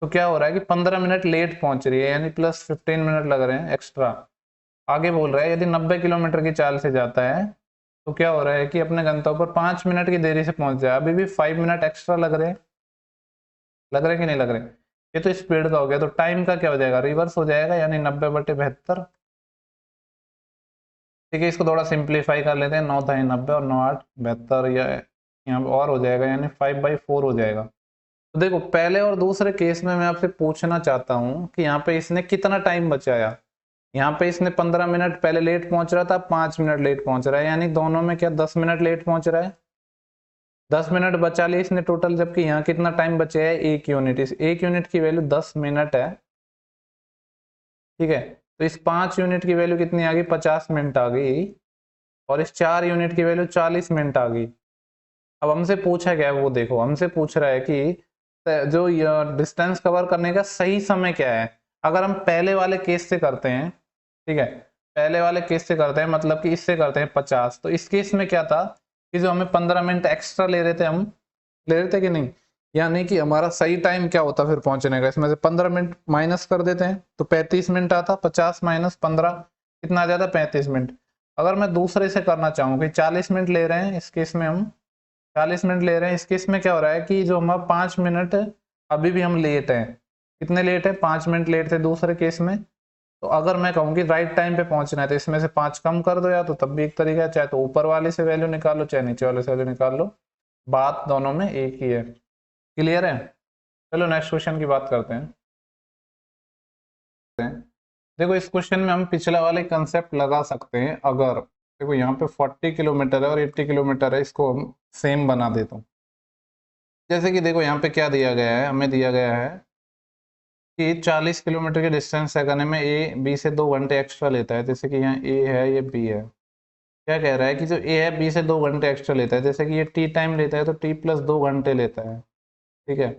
तो क्या हो रहा है कि 15 मिनट लेट पहुंच रही है, यानी प्लस 15 मिनट लग रहे हैं एक्स्ट्रा। आगे बोल रहा है यदि 90 किलोमीटर की चाल से जाता है तो क्या हो रहा है कि अपने गंतव्य पर 5 मिनट की देरी से पहुंच जाए, अभी भी 5 मिनट एक्स्ट्रा लग रहे हैं। लग रहे कि नहीं लग रहे? ये तो स्पीड का हो गया, तो टाइम का क्या हो जाएगा, रिवर्स हो जाएगा, यानी 90/72। ठीक है, इसको थोड़ा सिंप्लीफाई कर लेते हैं, 9 था 90 और 9 8 72, या यहाँ पे और हो जाएगा, यानी 5/4 हो जाएगा। तो देखो पहले और दूसरे केस में मैं आपसे पूछना चाहता हूँ कि यहाँ पे इसने कितना टाइम बचाया। यहाँ पे इसने 15 मिनट पहले लेट पहुंच रहा था, 5 मिनट लेट पहुंच रहा है, यानी दोनों में क्या 10 मिनट लेट पहुंच रहा है। 10 मिनट बचा लिए इसने टोटल, जबकि यहाँ कितना टाइम बचा है, 1 यूनिट। इस 1 यूनिट की वैल्यू 10 मिनट है, ठीक है। तो इस 5 यूनिट की वैल्यू कितनी आ गई, 50 मिनट आ गई, और इस 4 यूनिट की वैल्यू 40 मिनट आ गई। अब हमसे पूछा क्या है, वो देखो हमसे पूछ रहा है कि जो डिस्टेंस कवर करने का सही समय क्या है। अगर हम पहले वाले केस से करते हैं, ठीक है, पहले वाले केस से करते हैं, मतलब कि इससे करते हैं 50, तो इस केस में क्या था कि जो हमें 15 मिनट एक्स्ट्रा ले रहे थे, हम ले रहे थे कि नहीं, यानी कि हमारा सही टाइम क्या होता फिर पहुंचने का, इसमें से 15 मिनट माइनस कर देते हैं तो 35 मिनट आता, 50 - 15 कितना आ जाता, 35 मिनट। अगर मैं दूसरे से करना चाहूँ कि 40 मिनट ले रहे हैं, इस केस में हम 40 मिनट ले रहे हैं, इस केस में क्या हो रहा है कि जो हमारा 5 मिनट अभी भी हम लेट हैं, कितने लेट है, 5 मिनट लेट थे दूसरे केस में। तो अगर मैं कहूँ कि राइट टाइम पे पहुंचना है तो इसमें से 5 कम कर दो, या तो तब भी एक तरीका है, चाहे तो ऊपर वाले से वैल्यू निकाल लो, चाहे नीचे वाले से वैल्यू निकाल लो, बात दोनों में एक ही है। क्लियर है? चलो नेक्स्ट क्वेश्चन की बात करते हैं। देखो इस क्वेश्चन में हम पिछला वाले कंसेप्ट लगा सकते हैं, अगर देखो यहाँ पे 40 किलोमीटर है और 80 किलोमीटर है, इसको हम सेम बना देता हूँ। जैसे कि देखो यहाँ पे क्या दिया गया है, हमें दिया गया है कि 40 किलोमीटर के डिस्टेंस तय करने में ए बी से 2 घंटे एक्स्ट्रा लेता है। जैसे कि यहाँ ए है, ये बी है, क्या कह रहा है कि जो ए है बी से 2 घंटे एक्स्ट्रा लेता है, जैसे कि ये टी टाइम लेता है तो टी प्लस 2 घंटे लेता है, ठीक है।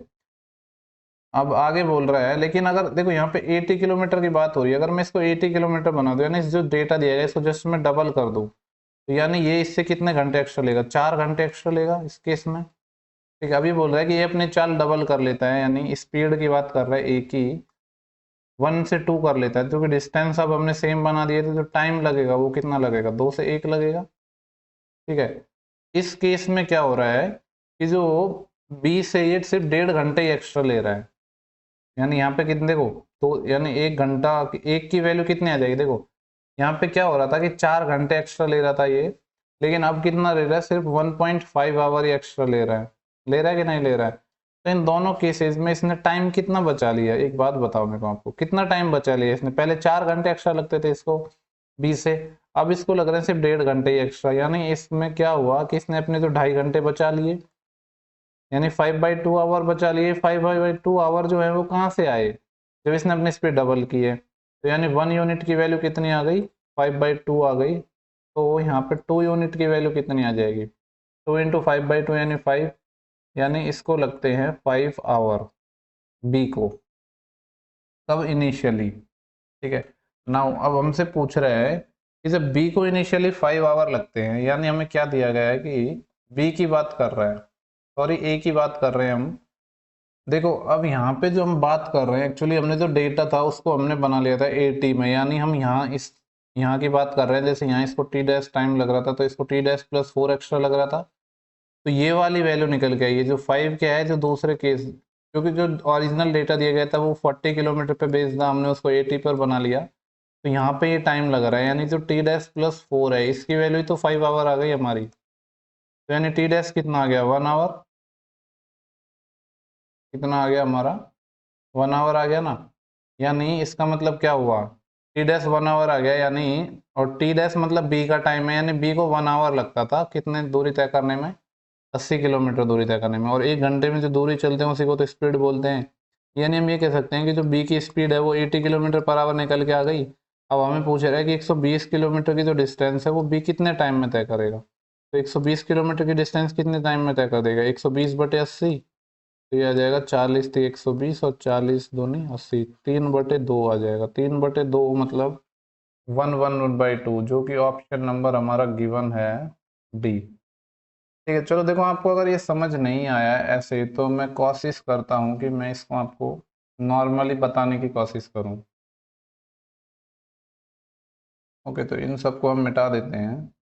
अब आगे बोल रहा है, लेकिन अगर देखो यहाँ पे 80 किलोमीटर की बात हो रही है, अगर मैं इसको 80 किलोमीटर बना दूं, यानी जो डेटा दिया गया इसको जस्ट मैं डबल कर दूं, तो यानी ये इससे कितने घंटे एक्स्ट्रा लेगा, 4 घंटे एक्स्ट्रा लेगा इस केस में, ठीक है। अभी बोल रहा है कि ये अपने चाल डबल कर लेता है, यानी स्पीड की बात कर रहा है, एक ही 1 से 2 कर लेता है, क्योंकि डिस्टेंस अब हमने सेम बना दिए, तो जो टाइम लगेगा वो कितना लगेगा, 2 से 1 लगेगा, ठीक है। इस केस में क्या हो रहा है कि जो बी से ये सिर्फ 1.5 घंटे ही एक्स्ट्रा ले रहा है, यानी यहाँ पे कितने, देखो तो यानी 1 घंटा, एक की वैल्यू कितनी आ जाएगी, देखो यहाँ पे क्या हो रहा था कि 4 घंटे एक्स्ट्रा ले रहा था ये, लेकिन अब कितना ले रहा है, सिर्फ 1.5 आवर ही एक्स्ट्रा ले रहा है, ले रहा है कि नहीं ले रहा है। तो इन दोनों केसेस में इसने टाइम कितना बचा लिया, एक बात बताओ मेरे को, आपको कितना टाइम बचा लिया इसने, पहले 4 घंटे एक्स्ट्रा लगते थे इसको बी से, अब इसको लग रहे हैं सिर्फ 1.5 घंटे ही एक्स्ट्रा, यानी इसमें क्या हुआ कि इसने अपने जो 2.5 घंटे बचा लिए, यानी 5/2 आवर बचा लिए। 5/2 आवर जो है वो कहाँ से आए, जब इसने अपनी स्पीड डबल की है, तो यानी 1 यूनिट की वैल्यू कितनी आ गई, 5/2 आ गई, तो यहाँ पे 2 यूनिट की वैल्यू कितनी आ जाएगी, 2 × 5/2 यानी 5, यानी इसको लगते हैं 5 आवर बी को, तब इनिशियली, ठीक है। नाउ अब हमसे पूछ रहा है कि जब बी को इनिशियली 5 आवर लगते हैं, यानी हमें क्या दिया गया है कि बी की बात कर रहा है, सॉरी ए की बात कर रहे हैं हम। देखो अब यहाँ पे जो हम बात कर रहे हैं, एक्चुअली हमने जो डेटा था उसको हमने बना लिया था एटी में, यानी हम यहाँ इस यहाँ की बात कर रहे हैं, जैसे यहाँ इसको टी डैश टाइम लग रहा था तो इसको टी डैश प्लस 4 एक्स्ट्रा लग रहा था, तो ये वाली वैल्यू निकल के आई है। जो 5 क्या है, जो दूसरे केस, क्योंकि जो ओरिजिनल डेटा दिया गया था वो 40 किलोमीटर पे बेस्ड था, हमने उसको 80 पर बना लिया, तो यहाँ पे ये टाइम लग रहा है, यानी जो टी डैश प्लस 4 है इसकी वैल्यू तो 5 आवर आ गई हमारी, तो यानी टी डैश कितना आ गया, 1 आवर, कितना आ गया हमारा, 1 आवर आ गया ना। यानी इसका मतलब क्या हुआ टी डैश 1 आवर आ गया यानी, और टी डैश मतलब बी का टाइम है, यानी बी को 1 आवर लगता था कितने दूरी तय करने में, 80 किलोमीटर दूरी तय करने में, और 1 घंटे में जो दूरी चलते हैं उसी को तो स्पीड बोलते हैं। यानी हम ये कह सकते हैं कि जो बी की स्पीड है वो 80 किलोमीटर पर आवर निकल के आ गई। अब हमें पूछ रहा है कि 120 किलोमीटर की जो डिस्टेंस है वो बी कितने टाइम में तय करेगा। तो 120 किलोमीटर की डिस्टेंस कितने टाइम में तय कर देगा, 120/80, तो ये आ जाएगा 40 थी 120 और 40 दूनी 80, 3/2 आ जाएगा। 3/2 मतलब 1/2, जो कि ऑप्शन नंबर हमारा गिवन है डी। ठीक है, चलो देखो, आपको अगर ये समझ नहीं आया है ऐसे, तो मैं कोशिश करता हूँ कि मैं इसको आपको नॉर्मली बताने की कोशिश करूँ। ओके, तो इन सबको हम मिटा देते हैं।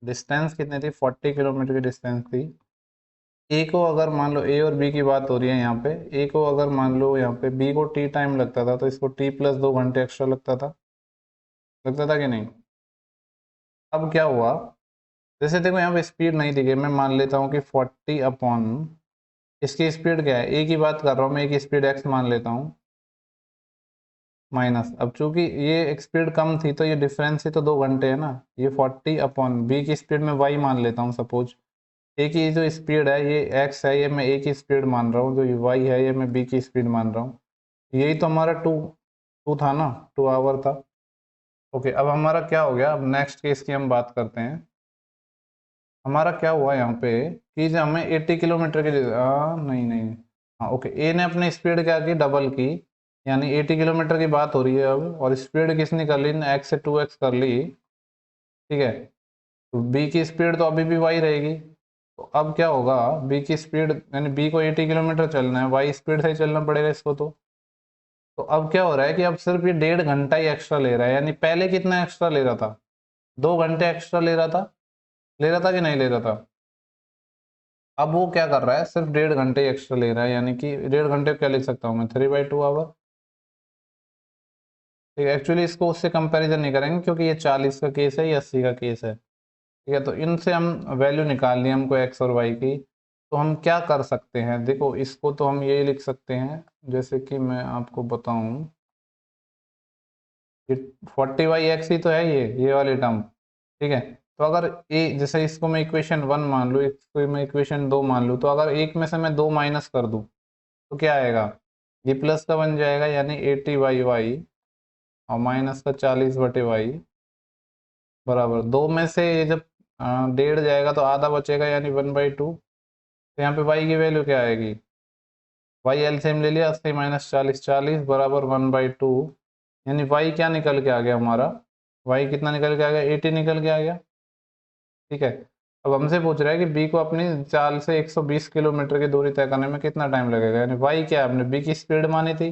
डिस्टेंस कितनी थी, 40 किलोमीटर की डिस्टेंस थी। ए को अगर मान लो, ए और बी की बात हो रही है यहाँ पे, ए को अगर मान लो यहाँ पे बी को टी टाइम लगता था, तो इसको टी प्लस 2 घंटे एक्स्ट्रा लगता था कि नहीं। अब क्या हुआ, जैसे देखो यहाँ पे स्पीड नहीं दी गई, मैं मान लेता हूँ कि 40 इसकी स्पीड क्या है, ए की बात कर रहा हूँ मैं, ए की स्पीड एक्स मान लेता हूँ माइनस, अब चूंकि ये स्पीड कम थी तो ये डिफरेंस ही तो 2 घंटे है ना, ये 40/बी की स्पीड में वाई मान लेता हूँ सपोज। ए की जो स्पीड है ये एक्स है, ये मैं ए की स्पीड मान रहा हूँ, जो वाई है ये मैं बी की स्पीड मान रहा हूँ। यही तो हमारा टू टू था ना, 2 आवर था। ओके, अब हमारा क्या हो गया, अब नेक्स्ट केस की हम बात करते हैं। हमारा क्या हुआ यहाँ पे कि जो हमें 80 किलोमीटर की नहीं नहीं, हाँ ओके, ए ने अपनी स्पीड क्या की, डबल की, यानी 80 किलोमीटर की बात हो रही है अब, और स्पीड किसने कर ली, एक्स से 2x कर ली। ठीक है, तो बी की स्पीड तो अभी भी वाई रहेगी। तो अब क्या होगा, बी की स्पीड यानी बी को 80 किलोमीटर चलना है, वाई स्पीड से ही चलना पड़ेगा इसको। तो अब क्या हो रहा है कि अब सिर्फ ये 1.5 घंटा ही एक्स्ट्रा ले रहा है, यानी पहले कितना एक्स्ट्रा ले रहा था, 2 घंटे एक्स्ट्रा ले रहा था कि नहीं ले रहा था। अब वो क्या कर रहा है, सिर्फ 1.5 घंटे एक्स्ट्रा ले रहा है, यानी कि 1.5 घंटे क्या लिख सकता हूँ मैं, 3/2 आवर। ठीक है, एक्चुअली इसको उससे कंपैरिजन नहीं करेंगे क्योंकि ये 40 का केस है, ये 80 का केस है। ठीक है, तो इनसे हम वैल्यू निकालनी है हमको एक्स और वाई की। तो हम क्या कर सकते हैं, देखो इसको तो हम यही लिख सकते हैं, जैसे कि मैं आपको बताऊं, ये 40/x ही तो है, ये वाली टर्म। ठीक है, तो अगर ए, जैसे इसको मैं इक्वेशन 1 मान लूँ, इसको मैं इक्वेशन 2 मान लूँ, तो अगर एक में से मैं 2 माइनस कर दूँ तो क्या आएगा, ये प्लस का बन जाएगा, यानी 80/y, और माइनस का 40/y, बराबर 2 में से ये जब 1.5 जाएगा तो आधा बचेगा, यानी 1/2। तो यहाँ पे y की वैल्यू क्या आएगी, y एलसीएम ले लिया, 80 माइनस 40, 40 बराबर 1/2, यानी y क्या निकल के आ गया हमारा, y कितना निकल के आ गया, 80 निकल के आ गया। ठीक है, अब हमसे पूछ रहा है कि बी को अपनी चाल से 120 किलोमीटर की दूरी तय करने में कितना टाइम लगेगा, यानी वाई क्या है, हमने बी की स्पीड मानी थी,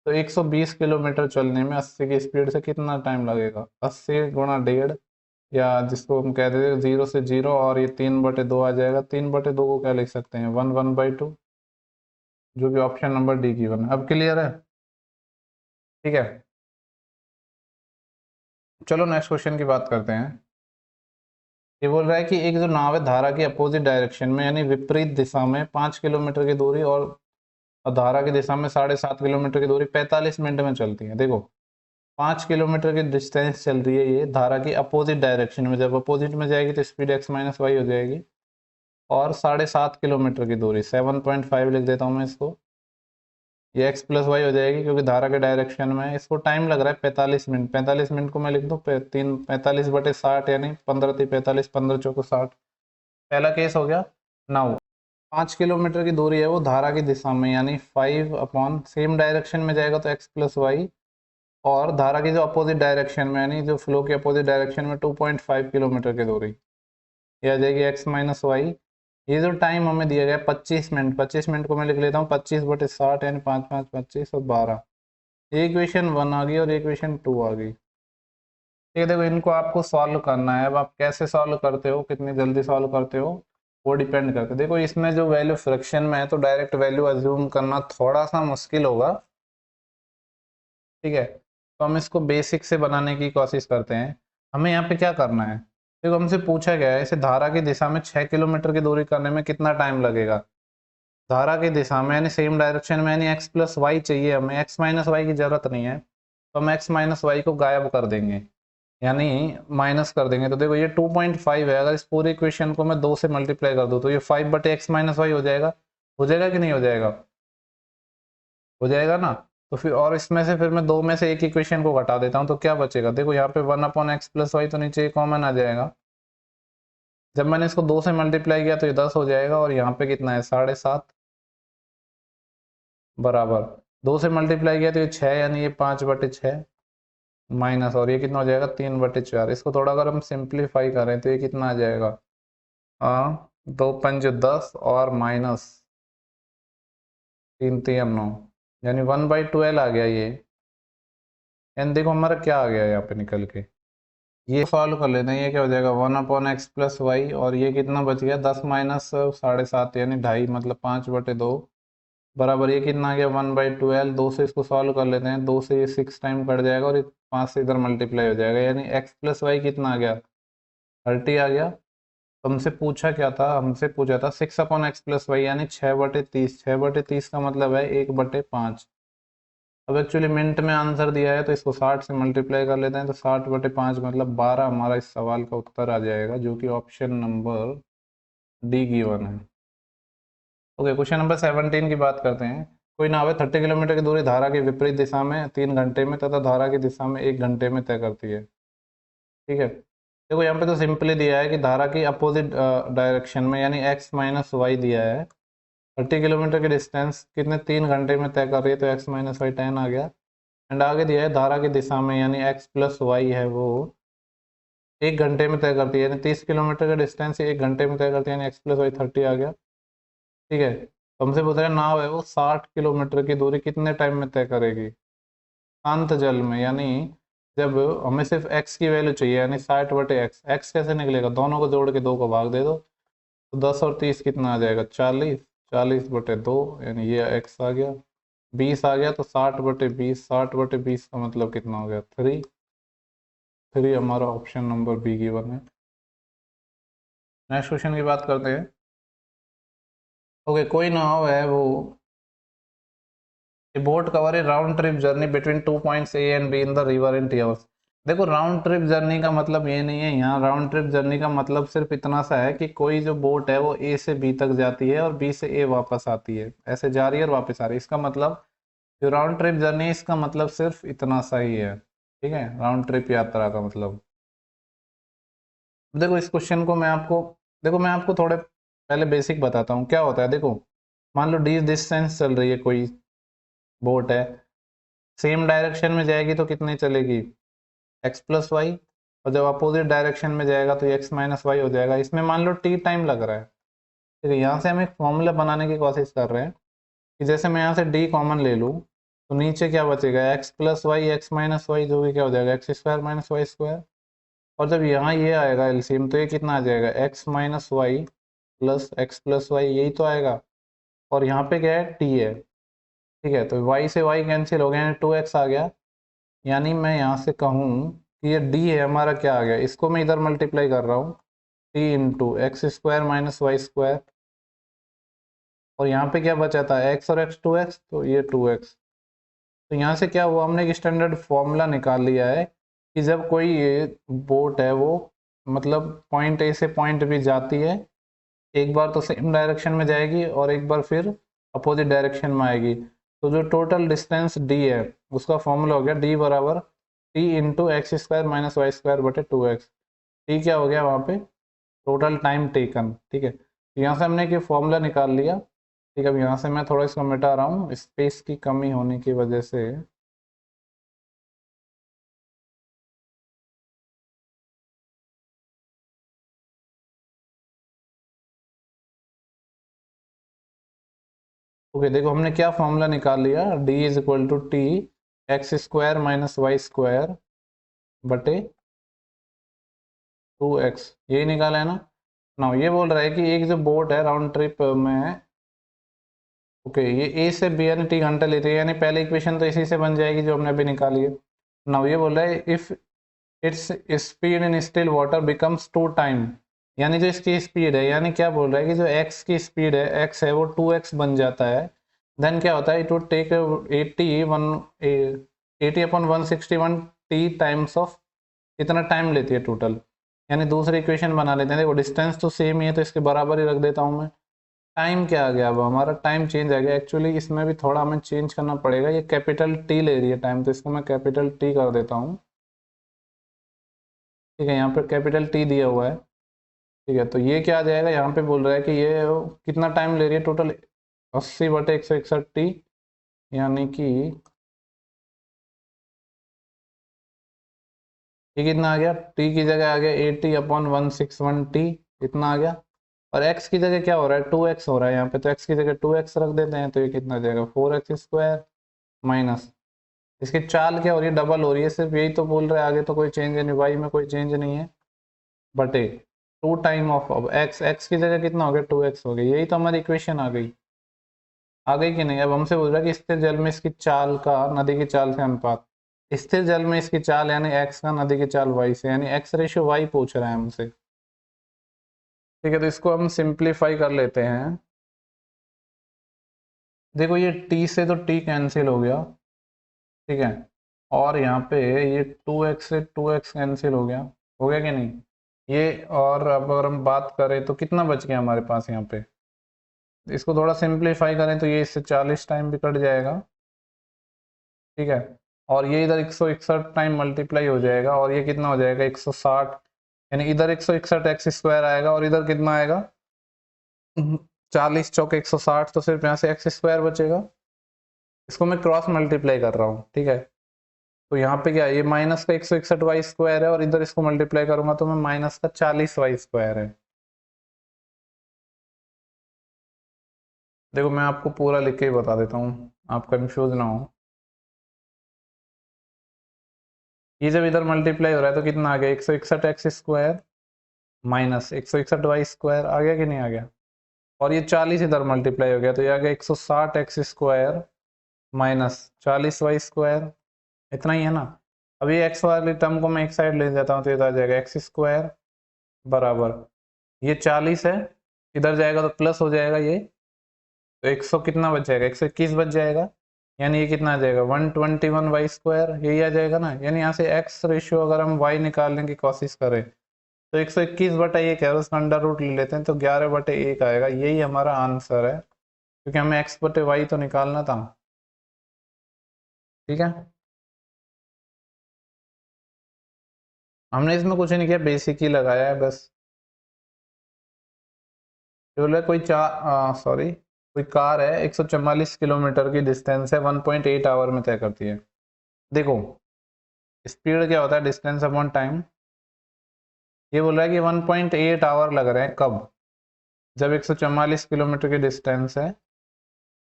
तो 120 किलोमीटर चलने में 80 की स्पीड से कितना टाइम लगेगा, 80 गुणा 1.5, या जिसको हम कहते थे 0 से 0, और ये 3/2 आ जाएगा। 3/2 को क्या लिख सकते हैं, 1/2, जो कि ऑप्शन नंबर डी की वन है। अब क्लियर है। ठीक है, चलो नेक्स्ट क्वेश्चन की बात करते हैं। ये बोल रहा है कि एक जो नाव है धारा की अपोजिट डायरेक्शन में, यानी विपरीत दिशा में 5 किलोमीटर की दूरी, और धारा की दिशा में 7.5 किलोमीटर की दूरी 45 मिनट में चलती है। देखो 5 किलोमीटर की डिस्टेंस चल रही है ये धारा की अपोजिट डायरेक्शन में, जब अपोजिट में जाएगी तो स्पीड x माइनस वाई हो जाएगी, और 7.5 किलोमीटर की दूरी, 7.5 लिख देता हूँ मैं इसको, ये x प्लस वाई हो जाएगी क्योंकि धारा के डायरेक्शन में है। इसको टाइम लग रहा है 45 मिनट, 45 मिनट को मैं लिख दूँ 45/60, यानी 15×3 = 45, 15×4 = 60। पहला केस हो गया। नाउ 5 किलोमीटर की दूरी है वो धारा की दिशा में, यानी 5 अपॉन सेम डायरेक्शन में जाएगा तो x प्लस वाई, और धारा की जो अपोजिट डायरेक्शन में, यानी जो फ्लो के अपोजिट डायरेक्शन में 2.5 किलोमीटर की दूरी, ये आ जाएगी x माइनस वाई। ये जो टाइम हमें दिया गया 25 मिनट, 25 मिनट को मैं लिख लेता हूँ 25/60, यानी 5 5 25 और 12। ये इक्वेशन 1 आ गई और इक्वेशन 2 आ गई। ठीक है, देखो इनको आपको सॉल्व करना है। अब आप कैसे सॉल्व करते हो, कितनी जल्दी सॉल्व करते हो, वो डिपेंड करता है। देखो इसमें जो वैल्यू फ्रैक्शन में है तो डायरेक्ट वैल्यू अज्यूम करना थोड़ा सा मुश्किल होगा। ठीक है, तो हम इसको बेसिक से बनाने की कोशिश करते हैं। हमें यहाँ पे क्या करना है, देखो हमसे पूछा गया है इसे धारा की दिशा में 6 किलोमीटर की दूरी करने में कितना टाइम लगेगा। धारा की दिशा में यानी सेम डायरेक्शन में, यानी एक्स प्लस वाई चाहिए हमें, एक्स माइनस वाई की जरूरत नहीं है, तो हम एक्स माइनस वाई को गायब कर देंगे यानी माइनस कर देंगे। तो देखो ये 2.5 है, अगर इस पूरी इक्वेशन को मैं 2 से मल्टीप्लाई कर दूं तो ये 5 बटे एक्स माइनस वाई हो जाएगा कि नहीं हो जाएगा? हो जाएगा ना। तो फिर और इसमें से फिर मैं 2 में से एक इक्वेशन को घटा देता हूँ तो क्या बचेगा? देखो यहाँ पे 1/x प्लस वाई तो नीचे कॉमन आ जाएगा। जब मैंने इसको 2 से मल्टीप्लाई किया तो ये 10 हो जाएगा, और यहाँ पे कितना है 7.5 बराबर 2 से मल्टीप्लाई किया तो ये 6, यानी ये 5/6 माइनस, और ये कितना हो जाएगा 3/4। इसको थोड़ा अगर हम सिंप्लीफाई करें तो ये कितना आ जाएगा, 2×5 = 10 और माइनस 3×3 = 9, यानी 1/12 आ गया ये। एंड देखो हमारा क्या आ गया यहाँ पे निकल के, ये सॉल्व कर लेते हैं। ये क्या हो जाएगा 1/x प्लस वाई, और ये कितना बच गया 10 माइनस 7.5 यानी 2.5 मतलब 5/2 बराबर ये कितना आ गया 1/12। 2 से इसको सॉल्व कर लेते हैं, 2 से ये 6 टाइम कट जाएगा और 5 से इधर मल्टीप्लाई हो जाएगा, यानी x प्लस वाई कितना आ गया 30 आ गया। तो हमसे पूछा क्या था, हमसे पूछा था 6/x प्लस वाई यानी 6/30। 6/30 का मतलब है 1/5। अब एक्चुअली मिनट में आंसर दिया है तो इसको 60 से मल्टीप्लाई कर लेते हैं, तो 60/5 मतलब 12 हमारा इस सवाल का उत्तर आ जाएगा, जो कि ऑप्शन नंबर डी गिवन है। ओके, क्वेश्चन नंबर 17 की बात करते हैं। कोई नाव है 30 किलोमीटर की दूरी धारा की विपरीत दिशा में 3 घंटे में तथा धारा की दिशा में 1 घंटे में तय करती है। ठीक है, देखो यहाँ पे तो सिंपली दिया है कि धारा की अपोजिट डायरेक्शन में यानी एक्स माइनस वाई दिया है। 30 किलोमीटर की डिस्टेंस कितने 3 घंटे में तय कर रही है, तो एक्स माइनस वाई 10 आ गया। एंड आगे दिया है धारा की दिशा में यानी एक्स प्लस वाई है वो 1 घंटे में तय करती है, यानी 30 किलोमीटर का डिस्टेंस 1 घंटे में तय करती है, यानी एक्स प्लस वाई 30 आ गया। ठीक है, तो हमसे पूछ रहा है नाव है वो 60 किलोमीटर की दूरी कितने टाइम में तय करेगी शांत जल में, यानी जब हमें सिर्फ x की वैल्यू चाहिए यानी 60/x। x कैसे निकलेगा, दोनों को जोड़ के 2 को भाग दे दो तो 10 और 30 कितना आ जाएगा 40, 40/2 यानी ये x आ गया। 20 आ गया तो 60/20, 60/20 का मतलब कितना हो गया 3। 3 हमारा ऑप्शन नंबर बी गिवन है। नेक्स्ट क्वेश्चन की बात करते हैं। ओके, कोई नाव है वो A boat cover a round trip journey between 2 points A and B in the river in 3 hours। देखो राउंड ट्रिप जर्नी का मतलब ये नहीं है, यहाँ राउंड ट्रिप जर्नी का मतलब सिर्फ इतना सा है कि कोई जो बोट है वो ए से बी तक जाती है और बी से ए वापस आती है, ऐसे जा रही है और वापस आ रही है। इसका मतलब जो राउंड ट्रिप जर्नी है इसका मतलब सिर्फ इतना सा ही है। ठीक है, राउंड ट्रिप यात्रा का मतलब। देखो इस क्वेश्चन को मैं आपको थोड़े पहले बेसिक बताता हूँ क्या होता है। देखो मान लो डी डिस्टेंस चल रही है, कोई बोट है, सेम डायरेक्शन में जाएगी तो कितनी चलेगी एक्स प्लस वाई, और जब अपोजिट डायरेक्शन में जाएगा तो ये एक्स माइनस वाई हो जाएगा। इसमें मान लो टी टाइम लग रहा है। ठीक है, यहाँ से हम एक फॉर्मूला बनाने की कोशिश कर रहे हैं कि जैसे मैं यहाँ से डी कॉमन ले लूँ तो नीचे क्या बचेगा X plus Y X minus Y, जो भी क्या हो जाएगा X square minus Y square. और जब यहाँ ये आएगा एलसीएम तो ये कितना आ जाएगा X minus Y plus X plus Y, यही तो आएगा। और यहाँ पे क्या है टी है। ठीक है, तो वाई से वाई कैंसिल हो गया यानी 2x आ गया। यानी मैं यहाँ से कहूँ कि ये डी है हमारा क्या आ गया, इसको मैं इधर मल्टीप्लाई कर रहा हूँ T into X square minus Y square, और यहाँ पे क्या बचा था एक्स और एक्स 2x, तो ये 2x। तो यहाँ से क्या हुआ, हमने एक स्टैंडर्ड फॉर्मूला निकाल लिया है कि जब कोई ये बोट है वो मतलब पॉइंट ए से पॉइंट बी जाती है, एक बार तो सेम डायरेक्शन में जाएगी और एक बार फिर अपोजिट डायरेक्शन में आएगी, तो जो टोटल डिस्टेंस डी है उसका फॉर्मूला हो गया डी बराबर T into X square minus Y square बटे 2x। टी क्या हो गया वहाँ पे टोटल टाइम टेकन। ठीक है, तो यहाँ से हमने एक फॉर्मूला निकाल लिया। ठीक है, अब यहाँ से मैं थोड़ा इसको मिटा रहा हूँ स्पेस की कमी होने की वजह से। ओके, देखो हमने क्या फॉर्मूला निकाल लिया, D is equal to T X square minus Y square बटे 2x, यही निकाला है ना। ना ये बोल रहा है कि एक जो बोट है राउंड ट्रिप में, ओके ये ए से बी यानी टी घंटे लेती है, यानी पहले इक्वेशन तो इसी से बन जाएगी जो हमने अभी निकाली है। ना ये बोल रहा है if its speed in still water becomes 2 time यानी जो इसकी स्पीड है, यानी क्या बोल रहा है कि जो x की स्पीड है, x है वो 2x बन जाता है। देन क्या होता है, it would take 80/161 t times of, इतना टाइम लेती है टोटल। यानी दूसरी इक्वेशन बना लेते हैं। देखो डिस्टेंस तो सेम ही है तो इसके बराबर ही रख देता हूँ मैं। टाइम क्या आ गया, अब हमारा टाइम चेंज आ गया। एक्चुअली इसमें भी थोड़ा हमें चेंज करना पड़ेगा, ये कैपिटल टी ले रही है टाइम, तो इसको मैं कैपिटल टी कर देता हूँ। ठीक है, यहाँ पे कैपिटल टी दिया हुआ है। ठीक है, तो ये क्या आ जाएगा, यहाँ पे बोल रहा है कि ये कितना टाइम ले रही है टोटल, 80/161t, यानी कि ये कितना आ गया, t की जगह आ गया 80/161t, इतना आ गया। और x की जगह क्या हो रहा है, 2x हो रहा है यहाँ पे, तो x की जगह 2x रख देते हैं, तो ये कितना आ जाएगा 4x² माइनस, इसकी चाल क्या हो रही है, डबल हो रही है, सिर्फ यही तो बोल रहा है, आगे तो कोई चेंज नहीं, y में कोई चेंज नहीं है, बटे 2 टाइम ऑफ, अब x की जगह कितना हो गया 2x हो गया। यही तो हमारी इक्वेशन आ गई कि नहीं। अब हमसे बोल रहा है कि स्थिर जल में इसकी चाल का नदी की चाल से अनुपात, स्थिर जल में इसकी चाल यानी x का नदी की चाल y से, यानी x/y पूछ रहा है हमसे। ठीक है, तो इसको हम सिंप्लीफाई कर लेते हैं। देखो ये t से तो t कैंसिल हो गया, ठीक है, और यहाँ पे ये 2x से 2x कैंसिल हो गया कि नहीं ये। और अब अगर हम बात करें तो कितना बच गया हमारे पास यहाँ पे, इसको थोड़ा सिंप्लीफाई करें तो ये इससे 40 टाइम भी कट जाएगा। ठीक है, और ये इधर 161 टाइम मल्टीप्लाई हो जाएगा, और ये कितना हो जाएगा 160, यानी इधर 161x² आएगा, और इधर कितना आएगा 40 चौके 160, तो सिर्फ यहाँ से x² बचेगा। इसको मैं क्रॉस मल्टीप्लाई कर रहा हूँ। ठीक है, तो यहाँ पे क्या है, ये माइनस का 161y² है, और इधर इसको मल्टीप्लाई करूंगा तो मैं माइनस का 40y² है। देखो मैं आपको पूरा लिख के ही बता देता हूँ, आप कंफ्यूज ना हो। ये जब इधर मल्टीप्लाई हो रहा है तो कितना आ गया 161x² माइनस 161y² आ गया कि नहीं आ गया, और ये 40 इधर मल्टीप्लाई हो गया तो ये आ गया 160x² माइनस 40y², इतना ही है ना। अब ये x वाली टर्म को मैं एक साइड ले जाता हूँ तो ये आ जाएगा x² बराबर, ये 40 है, इधर जाएगा तो प्लस हो जाएगा ये, तो 100 कितना बच जाएगा 121 बच जाएगा, यानी ये कितना आ जाएगा 121y², यही आ जाएगा ना। यानी यहाँ से x रेशियो अगर हम y निकालने की कोशिश करें तो 121/1 है, उसका अंडर रूट ले लेते हैं तो 11/1 आएगा, यही हमारा आंसर है, क्योंकि हमें x/y तो निकालना था। ठीक है, हमने इसमें कुछ नहीं किया, बेसिक ही लगाया है बस। बोला कोई कार है 144 किलोमीटर की डिस्टेंस है 1.8 आवर में तय करती है। देखो स्पीड क्या होता है, डिस्टेंस अपॉन टाइम। ये बोल रहा है कि 1.8 आवर लग रहे हैं, कब, जब 144 किलोमीटर की डिस्टेंस है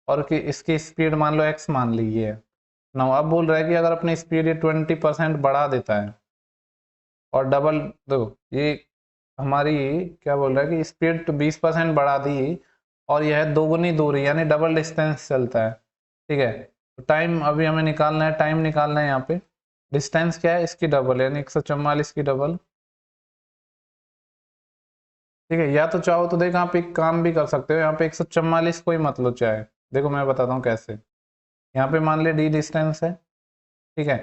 और कि इसकी स्पीड मान लो x मान ली है ना। अब बोल रहा है कि अगर अपनी स्पीड ये 20% बढ़ा देता है और डबल, देखो ये हमारी क्या बोल रहा है कि स्पीड तो 20% बढ़ा दी और यह है दोगुनी दूरी यानी डबल डिस्टेंस चलता है। ठीक है, तो टाइम अभी हमें निकालना है, टाइम निकालना है यहाँ पे। डिस्टेंस क्या है इसकी डबल, यानी 144 की डबल। ठीक है, या तो चाहो तो देखो आप एक काम भी कर सकते हो, यहाँ पे 144 को ही मत लो चाहे। देखो मैं बताता हूँ कैसे। यहाँ पे मान ले d डिस्टेंस है, ठीक है,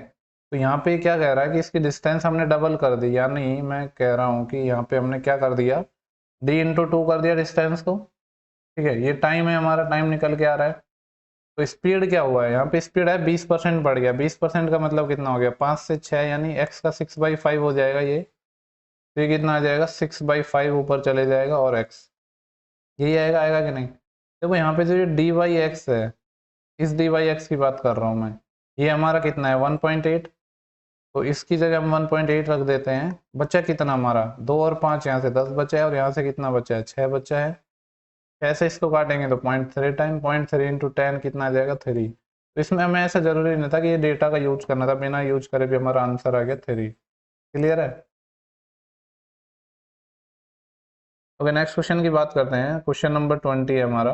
तो यहाँ पे क्या कह रहा है कि इसकी डिस्टेंस हमने डबल कर दी, यानी मैं कह रहा हूँ कि यहाँ पे हमने क्या कर दिया, d/2 कर दिया डिस्टेंस को। ठीक है, ये टाइम है हमारा, टाइम निकल के आ रहा है। तो स्पीड क्या हुआ है, यहाँ पे स्पीड है 20% बढ़ गया, 20% का मतलब कितना हो गया 5 से 6, यानी x का 6/5 हो जाएगा ये। तो ये कितना आ जाएगा 6/5 ऊपर चले जाएगा, और x यही आएगा, आएगा कि नहीं। देखो यहाँ पे जो ये dy(x) है, इस dy(x) की बात कर रहा हूँ मैं, ये हमारा कितना है 1.8, तो इसकी जगह हम 1.8 रख देते हैं। बचा कितना हमारा 2 और 5, यहाँ से 10 बचा है, और यहाँ से कितना बचा है 6 बचा है। ऐसे इसको काटेंगे तो 0.3 टाइम 0.3 इंटू 10 कितना आ जाएगा 3। तो इसमें हमें ऐसा जरूरी नहीं था कि ये डेटा का यूज करना था, बिना यूज करे भी हमारा आंसर आ गया 3। क्लियर है। ओके, नेक्स्ट क्वेश्चन की बात करते हैं। क्वेश्चन नंबर 20 है हमारा।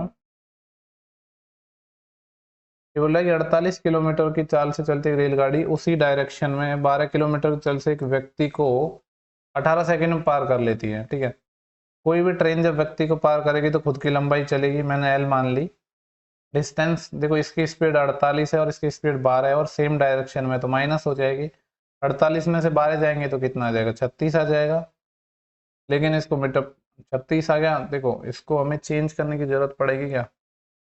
ये बोल रहा है कि 48 किलोमीटर की चाल से चलती एक रेलगाड़ी उसी डायरेक्शन में 12 किलोमीटर की चाल से एक व्यक्ति को 18 सेकंड में पार कर लेती है। ठीक है, कोई भी ट्रेन जब व्यक्ति को पार करेगी तो खुद की लंबाई चलेगी, मैंने एल मान ली। डिस्टेंस देखो, इसकी स्पीड 48 है और इसकी स्पीड 12 है और सेम डायरेक्शन में, तो माइनस हो जाएगी। 48 में से 12 जाएंगे तो कितना आ जाएगा, 36 आ जाएगा। लेकिन इसको मीटर 36 आ गया। देखो इसको हमें चेंज करने की जरूरत पड़ेगी क्या,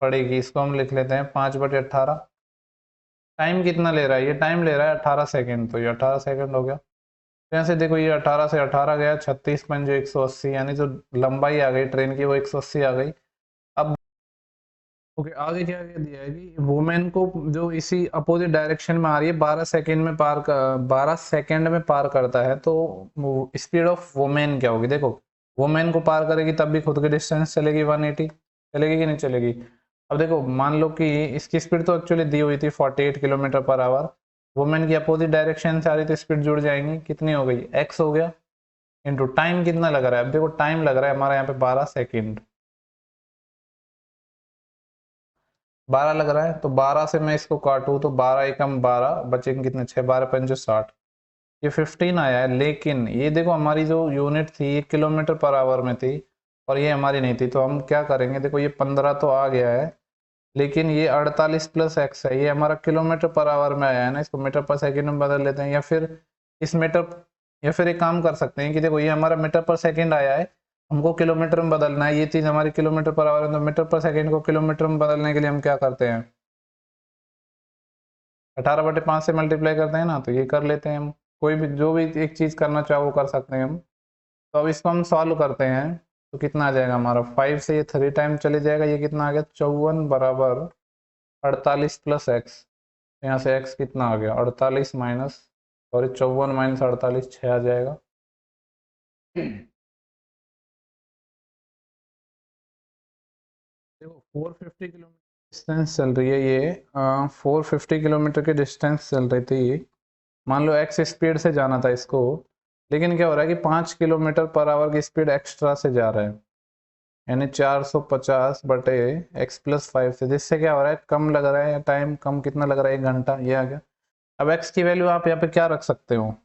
पड़ेगी। इसको हम लिख लेते हैं 5/18। टाइम कितना ले रहा है, ये टाइम ले रहा है 18 सेकेंड, तो ये 18 सेकेंड हो गया। तो यहाँ से देखो ये 18 से 18 गया, 36 पंजे 180, यानी जो लंबाई आ गई ट्रेन की वो 180 आ गई। अब ओके, आगे क्या क्या दिया है कि वुमेन को जो इसी अपोजिट डायरेक्शन में आ रही है 12 सेकेंड में पार करता है, तो स्पीड ऑफ वुमेन क्या होगी। देखो वुमेन को पार करेगी तब भी खुद की डिस्टेंस चलेगी 180, चलेगी कि नहीं चलेगी। अब देखो मान लो कि इसकी स्पीड तो एक्चुअली दी हुई थी 48 किलोमीटर पर आवर, वुमेन की अपोजिट डायरेक्शन से आ रही तो स्पीड जुड़ जाएंगी, कितनी हो गई, एक्स हो गया, इंटू टाइम कितना लग रहा है। अब देखो टाइम लग रहा है हमारा यहाँ पे 12 सेकेंड, 12 लग रहा है, तो 12 से मैं इसको काटूं तो 12 एकम 12 बचेंगे कितने, 6 12 पंजे 60, ये 15 आया है। लेकिन ये देखो हमारी जो यूनिट थी ये किलोमीटर पर आवर में थी और ये हमारी नहीं थी, तो हम क्या करेंगे, देखो ये 15 तो आ गया है, लेकिन ये 48 प्लस एक्स है, ये हमारा किलोमीटर पर आवर में आया है ना, इसको मीटर पर सेकेंड में बदल लेते हैं। या फिर इस मीटर, या फिर एक काम कर सकते हैं कि देखो ये हमारा मीटर पर सेकेंड आया है, हमको किलोमीटर में बदलना है, ये चीज हमारी किलोमीटर पर आवर है, तो मीटर पर सेकेंड को किलोमीटर में बदलने के लिए हम क्या करते हैं, 18/5 से मल्टीप्लाई करते हैं ना, तो ये कर लेते हैं हम। कोई भी जो भी एक चीज करना चाहो वो कर सकते हैं हम। तो अब इसको हम सॉल्व करते हैं, तो कितना आ जाएगा हमारा, 5 से ये 3 टाइम चले जाएगा, ये कितना आ गया 54 बराबर 48 प्लस एक्स। यहाँ से एक्स कितना आ गया 48 माइनस, सॉरी 54 माइनस 48 6 आ जाएगा। देखो 450 किलोमीटर डिस्टेंस चल रही है ये, 450 किलोमीटर की डिस्टेंस चल रही थी। मान लो एक्स स्पीड से जाना था इसको, लेकिन क्या हो रहा है कि 5 किलोमीटर पर आवर की स्पीड एक्स्ट्रा से जा रहा है, यानी 450/x+5 से, जिससे क्या हो रहा है कम लग रहा है टाइम, कम कितना लग रहा है, 1 घंटा, ये आ गया। अब एक्स की वैल्यू आप यहाँ पे क्या रख सकते हो,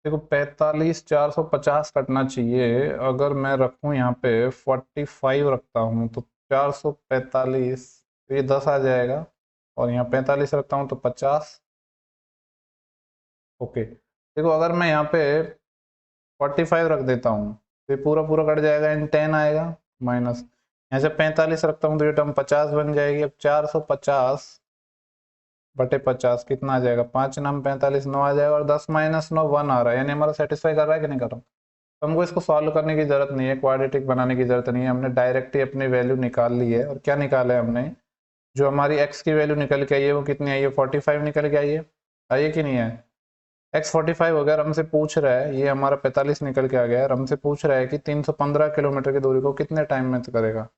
देखो 45 450 कटना चाहिए, अगर मैं रखूं यहाँ पे 45 रखता हूँ तो 445, तो ये 10 आ जाएगा, और यहाँ 45 रखता हूँ तो 50। ओके, देखो अगर मैं यहाँ पे 45 रख देता हूँ तो ये पूरा पूरा कट जाएगा, इन 10 आएगा माइनस, यहाँ से 45 रखता हूँ तो ये टर्म 50 बन जाएगी। अब 450/50 कितना आ जाएगा, 5 नाम 45 9 आ जाएगा, और 10 माइनस 9 1 आ रहा है, यानी हमारा सेटिस्फाई कर रहा है कि नहीं कर रहा। तो हमको इसको सॉल्व करने की जरूरत नहीं है, क्वाड्रेटिक बनाने की जरूरत नहीं है, हमने डायरेक्ट ही अपनी वैल्यू निकाल ली है। और क्या निकाला है हमने, जो हमारी एक्स की वैल्यू निकल के आई है वो कितनी आई है, 45 निकल के आई है, आई है कि नहीं है। एक्स 45 हो गया, और हमसे पूछ रहा है, ये हमारा 45 निकल के आ गया है, और हमसे पूछ रहा है कि 315 किलोमीटर की दूरी को कितने टाइम में करेगा।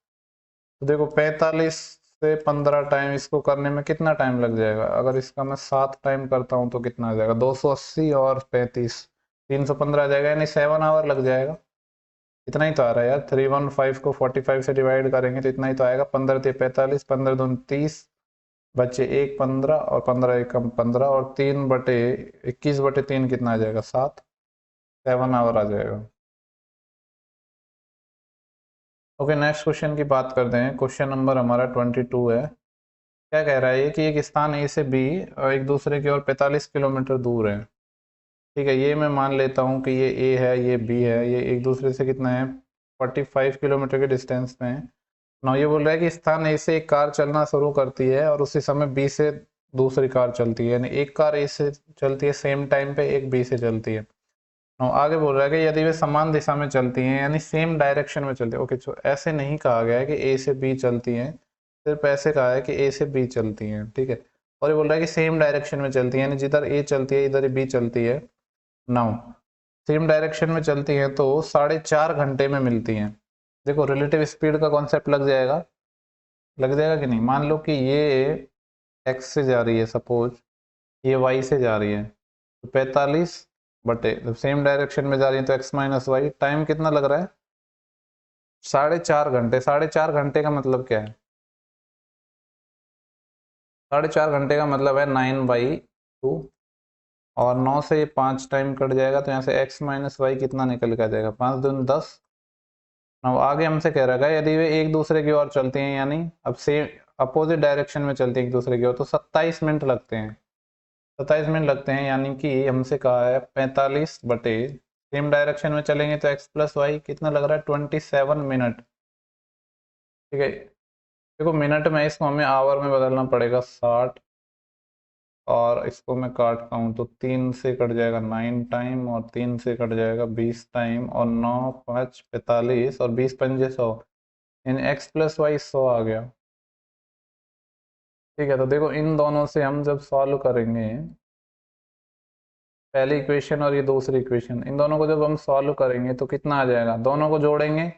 तो देखो 45 से 15 टाइम इसको करने में कितना टाइम लग जाएगा, अगर इसका मैं 7 टाइम करता हूँ तो कितना आ जाएगा, 280 और 35 315 आ जाएगा, यानी 7 आवर लग जाएगा। इतना ही तो आ रहा है यार, 315 को 45 से डिवाइड करेंगे तो इतना ही तो आएगा, 15 ते 45, 15 दूनी 30, बचे 1 15, और 15 एकम 15, और 3/21/3 कितना आ जाएगा, 7, 7 आवर आ जाएगा। ओके, नेक्स्ट क्वेश्चन की बात करते हैं। क्वेश्चन नंबर हमारा 22 है। क्या कह रहा है ये कि एक स्थान ए से बी एक दूसरे की ओर 45 किलोमीटर दूर है। ठीक है, ये मैं मान लेता हूँ कि ये ए है, ये बी है, ये एक दूसरे से कितना है, 45 किलोमीटर के डिस्टेंस में है। ना ये बोल रहा है कि स्थान ए से एक कार चलना शुरू करती है और उसी समय बी से दूसरी कार चलती है, यानी एक कार ए से चलती है सेम टाइम पे, एक बी से चलती है। और आगे बोल रहा है कि यदि वे समान दिशा में चलती हैं, यानी सेम डायरेक्शन में चलती है। ओके, तो ऐसे नहीं कहा गया है कि ए से बी चलती हैं, सिर्फ ऐसे कहा है कि ए से बी चलती हैं, ठीक है। और ये बोल रहा है कि सेम डायरेक्शन में चलती है, यानी जिधर ए चलती है इधर बी चलती है। नाउ सेम डायरेक्शन में चलती हैं तो 4.5 घंटे में मिलती हैं। देखो रिलेटिव स्पीड का कॉन्सेप्ट लग जाएगा कि नहीं। मान लो कि ये एक्स से जा रही है, सपोज ये वाई से जा रही है, तो 45 जब सेम डायरेक्शन में जा रही है तो एक्स माइनस वाई, टाइम कितना लग रहा है, 4.5 घंटे। 4.5 घंटे का मतलब क्या है, 4.5 घंटे का मतलब है 9/2, और 9 से ये 5 टाइम कट जाएगा, तो यहाँ से x माइनस वाई कितना निकल के आ जाएगा, 5 दूनी 10। अब आगे हमसे कह रखा है यदि वे एक दूसरे की ओर चलते हैं, यानी अब सेम अपोजिट डायरेक्शन में चलते हैं एक दूसरे की ओर, तो 27 मिनट लगते हैं। 27 मिनट लगते हैं, यानी कि हमसे कहा है 45 बटे, सेम डायरेक्शन में चलेंगे तो x प्लस वाई कितना लग रहा है, 27 मिनट। ठीक है, देखो मिनट में इसको हमें आवर में बदलना पड़ेगा, 60, और इसको मैं काटता हूँ तो 3 से कट जाएगा 9 टाइम, और 3 से कट जाएगा 20 टाइम, और 9 5 45, और 20 पंजे 100, यानी x प्लस वाई 100 आ गया। ठीक है, तो देखो इन दोनों से हम जब सॉल्व करेंगे, पहली इक्वेशन और ये दूसरी इक्वेशन, इन दोनों को जब हम सॉल्व करेंगे तो कितना आ जाएगा, दोनों को जोड़ेंगे,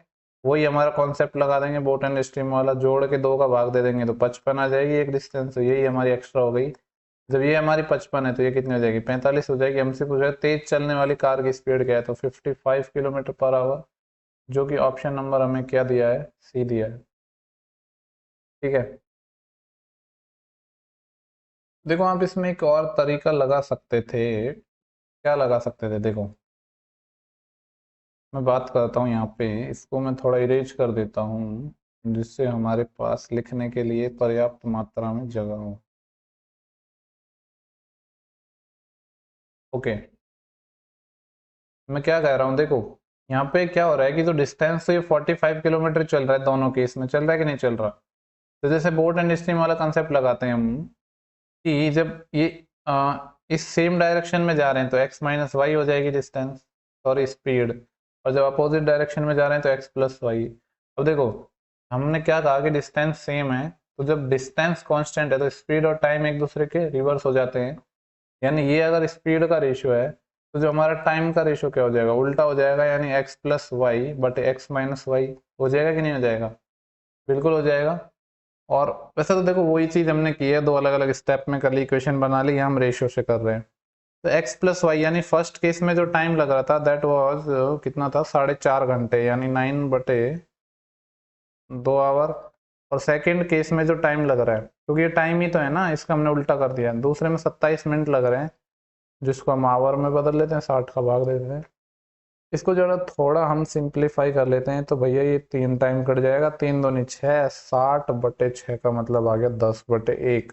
वही हमारा कॉन्सेप्ट लगा देंगे बोट एंड स्ट्रीम वाला, जोड़ के 2 का भाग दे देंगे तो 55 आ जाएगी एक डिस्टेंस, तो यही हमारी एक्स्ट्रा हो गई। जब ये हमारी 55 है तो ये कितनी हो जाएगी, 45 हो जाएगी। हमसे पूछा तेज चलने वाली कार की स्पीड क्या है, तो 55 किलोमीटर पर आवर, जो कि ऑप्शन नंबर हमें क्या दिया है, सी दिया है। ठीक है, देखो आप इसमें एक और तरीका लगा सकते थे, क्या लगा सकते थे, देखो मैं बात करता हूँ यहाँ पे, इसको मैं थोड़ा इरेज कर देता हूँ जिससे हमारे पास लिखने के लिए पर्याप्त मात्रा में जगह हो। ओके, मैं क्या कह रहा हूँ, देखो यहाँ पे क्या हो रहा है कि जो डिस्टेंस तो ये 45 किलोमीटर चल रहा है, दोनों केस में चल रहा है कि नहीं चल रहा। तो जैसे बोट एंड स्ट्रीम वाला कंसेप्ट लगाते हैं हम, कि जब ये इस सेम डायरेक्शन में जा रहे हैं तो x माइनस वाई हो जाएगी डिस्टेंस, सॉरी स्पीड, और जब अपोजिट डायरेक्शन में जा रहे हैं तो x प्लस वाई। अब देखो हमने क्या कहा कि डिस्टेंस सेम है, तो जब डिस्टेंस कांस्टेंट है तो स्पीड और टाइम एक दूसरे के रिवर्स हो जाते हैं, यानी ये अगर स्पीड का रेशियो है तो जो हमारा टाइम का रेशियो क्या हो जाएगा, उल्टा हो जाएगा, यानी x प्लस वाई बटे एक्स माइनस वाई हो जाएगा कि नहीं हो जाएगा, बिल्कुल हो जाएगा। और वैसे तो देखो वही चीज हमने की है, दो अलग अलग स्टेप में कर ली, इक्वेशन बना ली, हम रेशियो से कर रहे हैं। तो x प्लस वाई, यानी फर्स्ट केस में जो टाइम लग रहा था दैट वाज कितना था, 4.5 घंटे, यानी 9/2 आवर। और सेकंड केस में जो टाइम लग रहा है, क्योंकि ये टाइम ही तो है ना, इसका हमने उल्टा कर दिया, दूसरे में 27 मिनट लग रहे हैं, जिसको हम आवर में बदल लेते हैं, 60 का भाग दे देते हैं। इसको जरा थोड़ा हम सिंप्लीफाई कर लेते हैं, तो भैया ये 3 टाइम कट जाएगा, 3 दूनी 6, 60/6 का मतलब आ गया 10/1।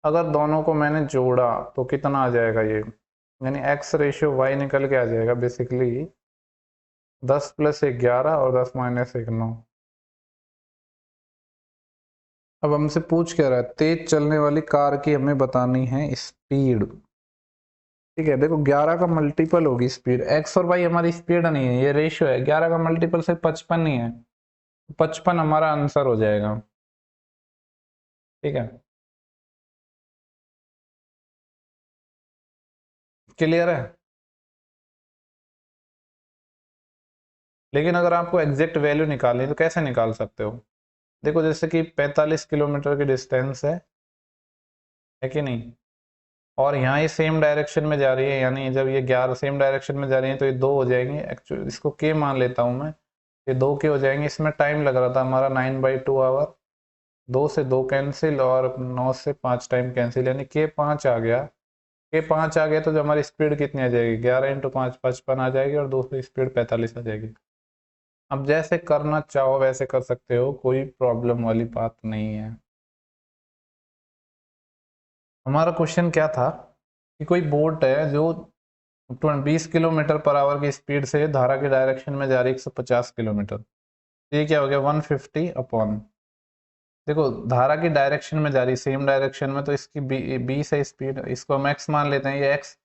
अगर दोनों को मैंने जोड़ा तो कितना आ जाएगा ये, यानी x रेशियो y निकल के आ जाएगा बेसिकली 10 + 1 11, और 10 - 1 9। अब हमसे पूछ क्या रहा है, तेज चलने वाली कार की हमें बतानी है स्पीड। ठीक है, देखो 11 का मल्टीपल होगी स्पीड, x और y हमारी स्पीड नहीं है, ये रेशियो है, 11 का मल्टीपल से 55 ही है, 55 हमारा आंसर हो जाएगा। ठीक है, क्लियर है। लेकिन अगर आपको एग्जैक्ट वैल्यू निकालनी है तो कैसे निकाल सकते हो, देखो जैसे कि 45 किलोमीटर की डिस्टेंस है कि नहीं, और यहाँ ये सेम डायरेक्शन में जा रही है, यानी जब ये 11 सेम डायरेक्शन में जा रही है तो ये 2 हो जाएंगे, एक्चुअली इसको के मान लेता हूँ मैं, ये 2 के हो जाएंगे। इसमें टाइम लग रहा था हमारा 9/2 आवर, 2 से 2 कैंसिल, और 9 से 5 टाइम कैंसिल, यानी के 5 आ गया। के 5 आ गया तो जो हमारी स्पीड कितनी आ जाएगी, 11 × 5 55 आ जाएगी, और दूसरी स्पीड 45 आ जाएगी। अब जैसे करना चाहो वैसे कर सकते हो, कोई प्रॉब्लम वाली बात नहीं है। हमारा क्वेश्चन क्या था कि कोई बोट है जो 20 किलोमीटर पर आवर की स्पीड से धारा की डायरेक्शन में जा रही है 150 किलोमीटर, ये क्या हो गया 150 अपॉन, देखो धारा की डायरेक्शन में जा रही सेम डायरेक्शन में, तो इसकी बी से स्पीड, इसको हम एक्स मान लेते हैं, ये एक्स,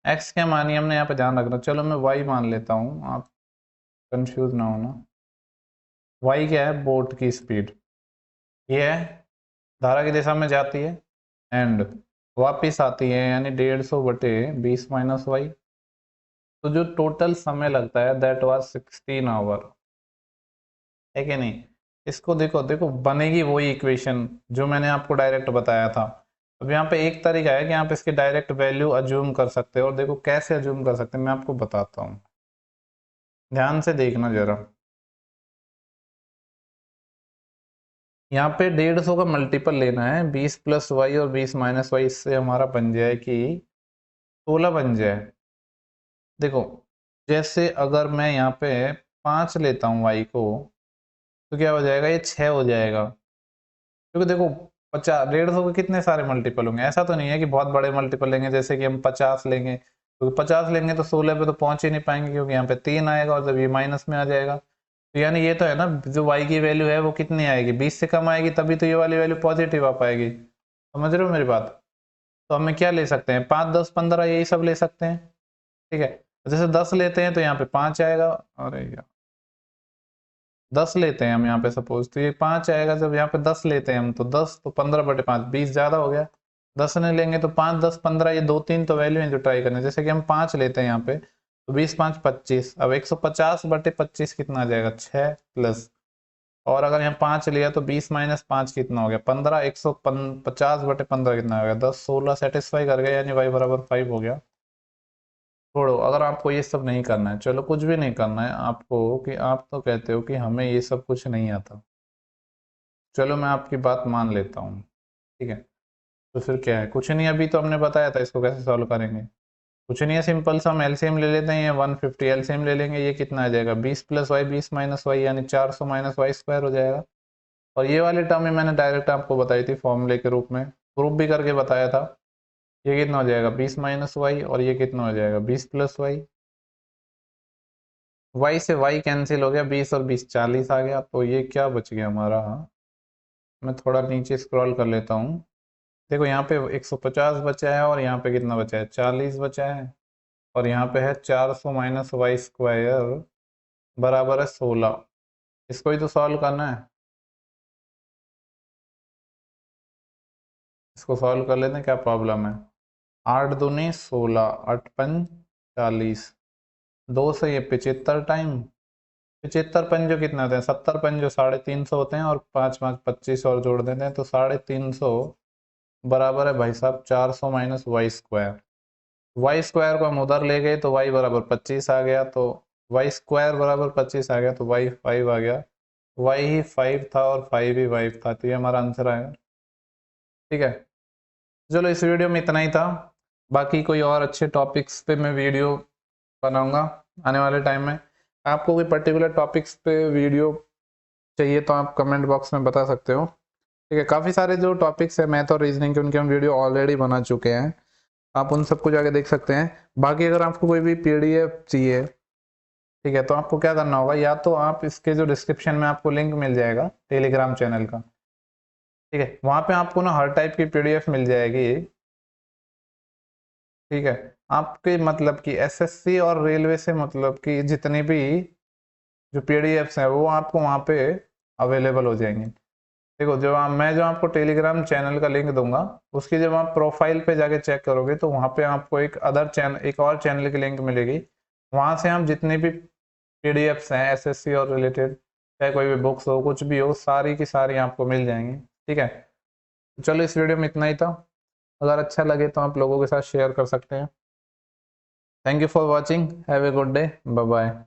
एक्स क्या मानी हमने यहाँ पे ध्यान रखना, चलो मैं वाई मान लेता हूँ, आप कंफ्यूज ना होना। वाई क्या है, बोट की स्पीड, ये है, धारा की दिशा में जाती है एंड वापिस आती है, यानी 150/20 - वाई, तो जो टोटल समय लगता है दैट वाज 16 आवर, है कि नहीं। इसको देखो देखो बनेगी वही इक्वेशन जो मैंने आपको डायरेक्ट बताया था। अब यहाँ पे एक तरीका है कि आप इसकी डायरेक्ट वैल्यू अज्यूम कर सकते हो, और देखो कैसे अज्यूम कर सकते हैं मैं आपको बताता हूँ, ध्यान से देखना जरा। यहाँ पे 150 का मल्टीपल लेना है, 20 + वाई और 20 - वाई, इससे हमारा बन जाए कि 16 बन जाए। देखो जैसे अगर मैं यहाँ पे 5 लेता हूँ y को, तो क्या हो जाएगा, ये 6 हो जाएगा। क्योंकि देखो 50 150 के कितने सारे मल्टीपल होंगे, ऐसा तो नहीं है कि बहुत बड़े मल्टीपल लेंगे, जैसे कि हम 50 लेंगे, क्योंकि 50 लेंगे तो 16 पे तो पहुंच ही नहीं पाएंगे, क्योंकि यहाँ पे 3 आएगा और जब ये माइनस में आ जाएगा, तो यानी ये तो है ना, जो y की वैल्यू है वो कितनी आएगी, 20 से कम आएगी, तभी तो ये वाली वैल्यू पॉजिटिव आ पाएगी। समझ रहे हो मेरी बात? तो हमें क्या ले सकते हैं, 5 10 15 यही सब ले सकते हैं। ठीक है, जैसे 10 लेते हैं तो यहाँ पे 5 आएगा, अरे यार 10 लेते हैं हम यहाँ पे सपोज, तो ये 5 आएगा। जब यहाँ पे 10 लेते हैं हम, तो 10 तो 15/5, 20 ज्यादा हो गया। 10 नहीं लेंगे तो 5 10 15, ये 2 3 तो वैल्यू है जो ट्राई करने, जैसे कि हम 5 लेते हैं यहाँ पे, तो 20 5 25, अब 150/25 कितना आ जाएगा, 6 प्लस, और अगर यहाँ 5 लिया तो 20 माइनस 5 कितना हो गया, 15, 150/15 कितना हो गया, 10 16 सेटिस्फाई कर गया, यानी y बराबर 5 हो गया। छोड़ो, अगर आपको ये सब नहीं करना है, चलो कुछ भी नहीं करना है आपको, कि आप तो कहते हो कि हमें ये सब कुछ नहीं आता, चलो मैं आपकी बात मान लेता हूँ। ठीक है, तो फिर क्या है, कुछ नहीं, अभी तो हमने बताया था इसको कैसे सॉल्व करेंगे। कुछ नहीं है, सिंपल सा हम एलसीएम ले लेते हैं, 150 एलसीएम ले लेंगे, ये कितना आ जाएगा, 20 प्लस वाई 20 माइनस वाई, यानी 400 माइनस वाई स्क्वायर हो जाएगा। और ये वाली टर्म ही मैंने डायरेक्ट आपको बताई थी फॉर्मूले के रूप में, प्रूफ भी करके बताया था। ये कितना हो जाएगा, 20 माइनस वाई, और ये कितना हो जाएगा, 20 प्लस वाई। वाई से वाई कैंसिल हो गया, 20 और 20 40 आ गया, तो ये क्या बच गया हमारा, मैं थोड़ा नीचे स्क्रॉल कर लेता हूँ। देखो यहाँ पे 150 बचा है, और यहाँ पे कितना बचा है, 40 बचा है, और यहाँ पे है 400 माइनस वाई स्क्वायर बराबर है 16। इसको ही तो सॉल्व करना है, इसको सॉल्व कर लेते हैं, क्या प्रॉब्लम है। 8 दूनी 16, 8 पंज 40, 2 से ये 75 टाइम, 75 पंजो कितना होते हैं, 70 पंजो 350 होते हैं, और 5 5 25 और जोड़ देते हैं, तो 350 बराबर है भाई साहब 400 minus Y square. Y square को हम उधर ले गए तो वाई बराबर 25 आ गया, तो वाई स्क्वायर बराबर 25 आ गया, तो वाई 5 आ गया। वाई ही 5 था और 5 ही 5 था, तो ये हमारा आंसर आएगा। ठीक है, चलो इस वीडियो में इतना ही था, बाकी कोई और अच्छे टॉपिक्स पे मैं वीडियो बनाऊंगा आने वाले टाइम में। आपको कोई पर्टिकुलर टॉपिक्स पे वीडियो चाहिए तो आप कमेंट बॉक्स में बता सकते हो। ठीक है, काफ़ी सारे जो टॉपिक्स है मैथ और रीजनिंग के, उनके हम वीडियो ऑलरेडी बना चुके हैं, आप उन सबको जाके देख सकते हैं। बाकी अगर आपको कोई भी पीडीएफ चाहिए, ठीक है, तो आपको क्या करना होगा, या तो आप इसके जो डिस्क्रिप्शन में आपको लिंक मिल जाएगा टेलीग्राम चैनल का, ठीक है, वहाँ पे आपको ना हर टाइप की पीडीएफ मिल जाएगी। ठीक है, आपके मतलब कि एसएससी और रेलवे से मतलब कि जितनी भी जो पीडीएफ्स हैं वो आपको वहाँ पे अवेलेबल हो जाएंगे। देखो मैं जो आपको टेलीग्राम चैनल का लिंक दूंगा, उसकी जब आप प्रोफाइल पे जाके चेक करोगे तो वहाँ पे आपको एक और चैनल की लिंक मिलेगी। वहाँ से हम जितने भी पीडीएफ्स हैं एसएससी और रिलेटेड, चाहे कोई भी बुक्स हो कुछ भी हो, सारी की सारी आपको मिल जाएंगी। ठीक है, तो चलो इस वीडियो में इतना ही था, अगर अच्छा लगे तो आप लोगों के साथ शेयर कर सकते हैं। Thank you for watching, have a good day, bye bye.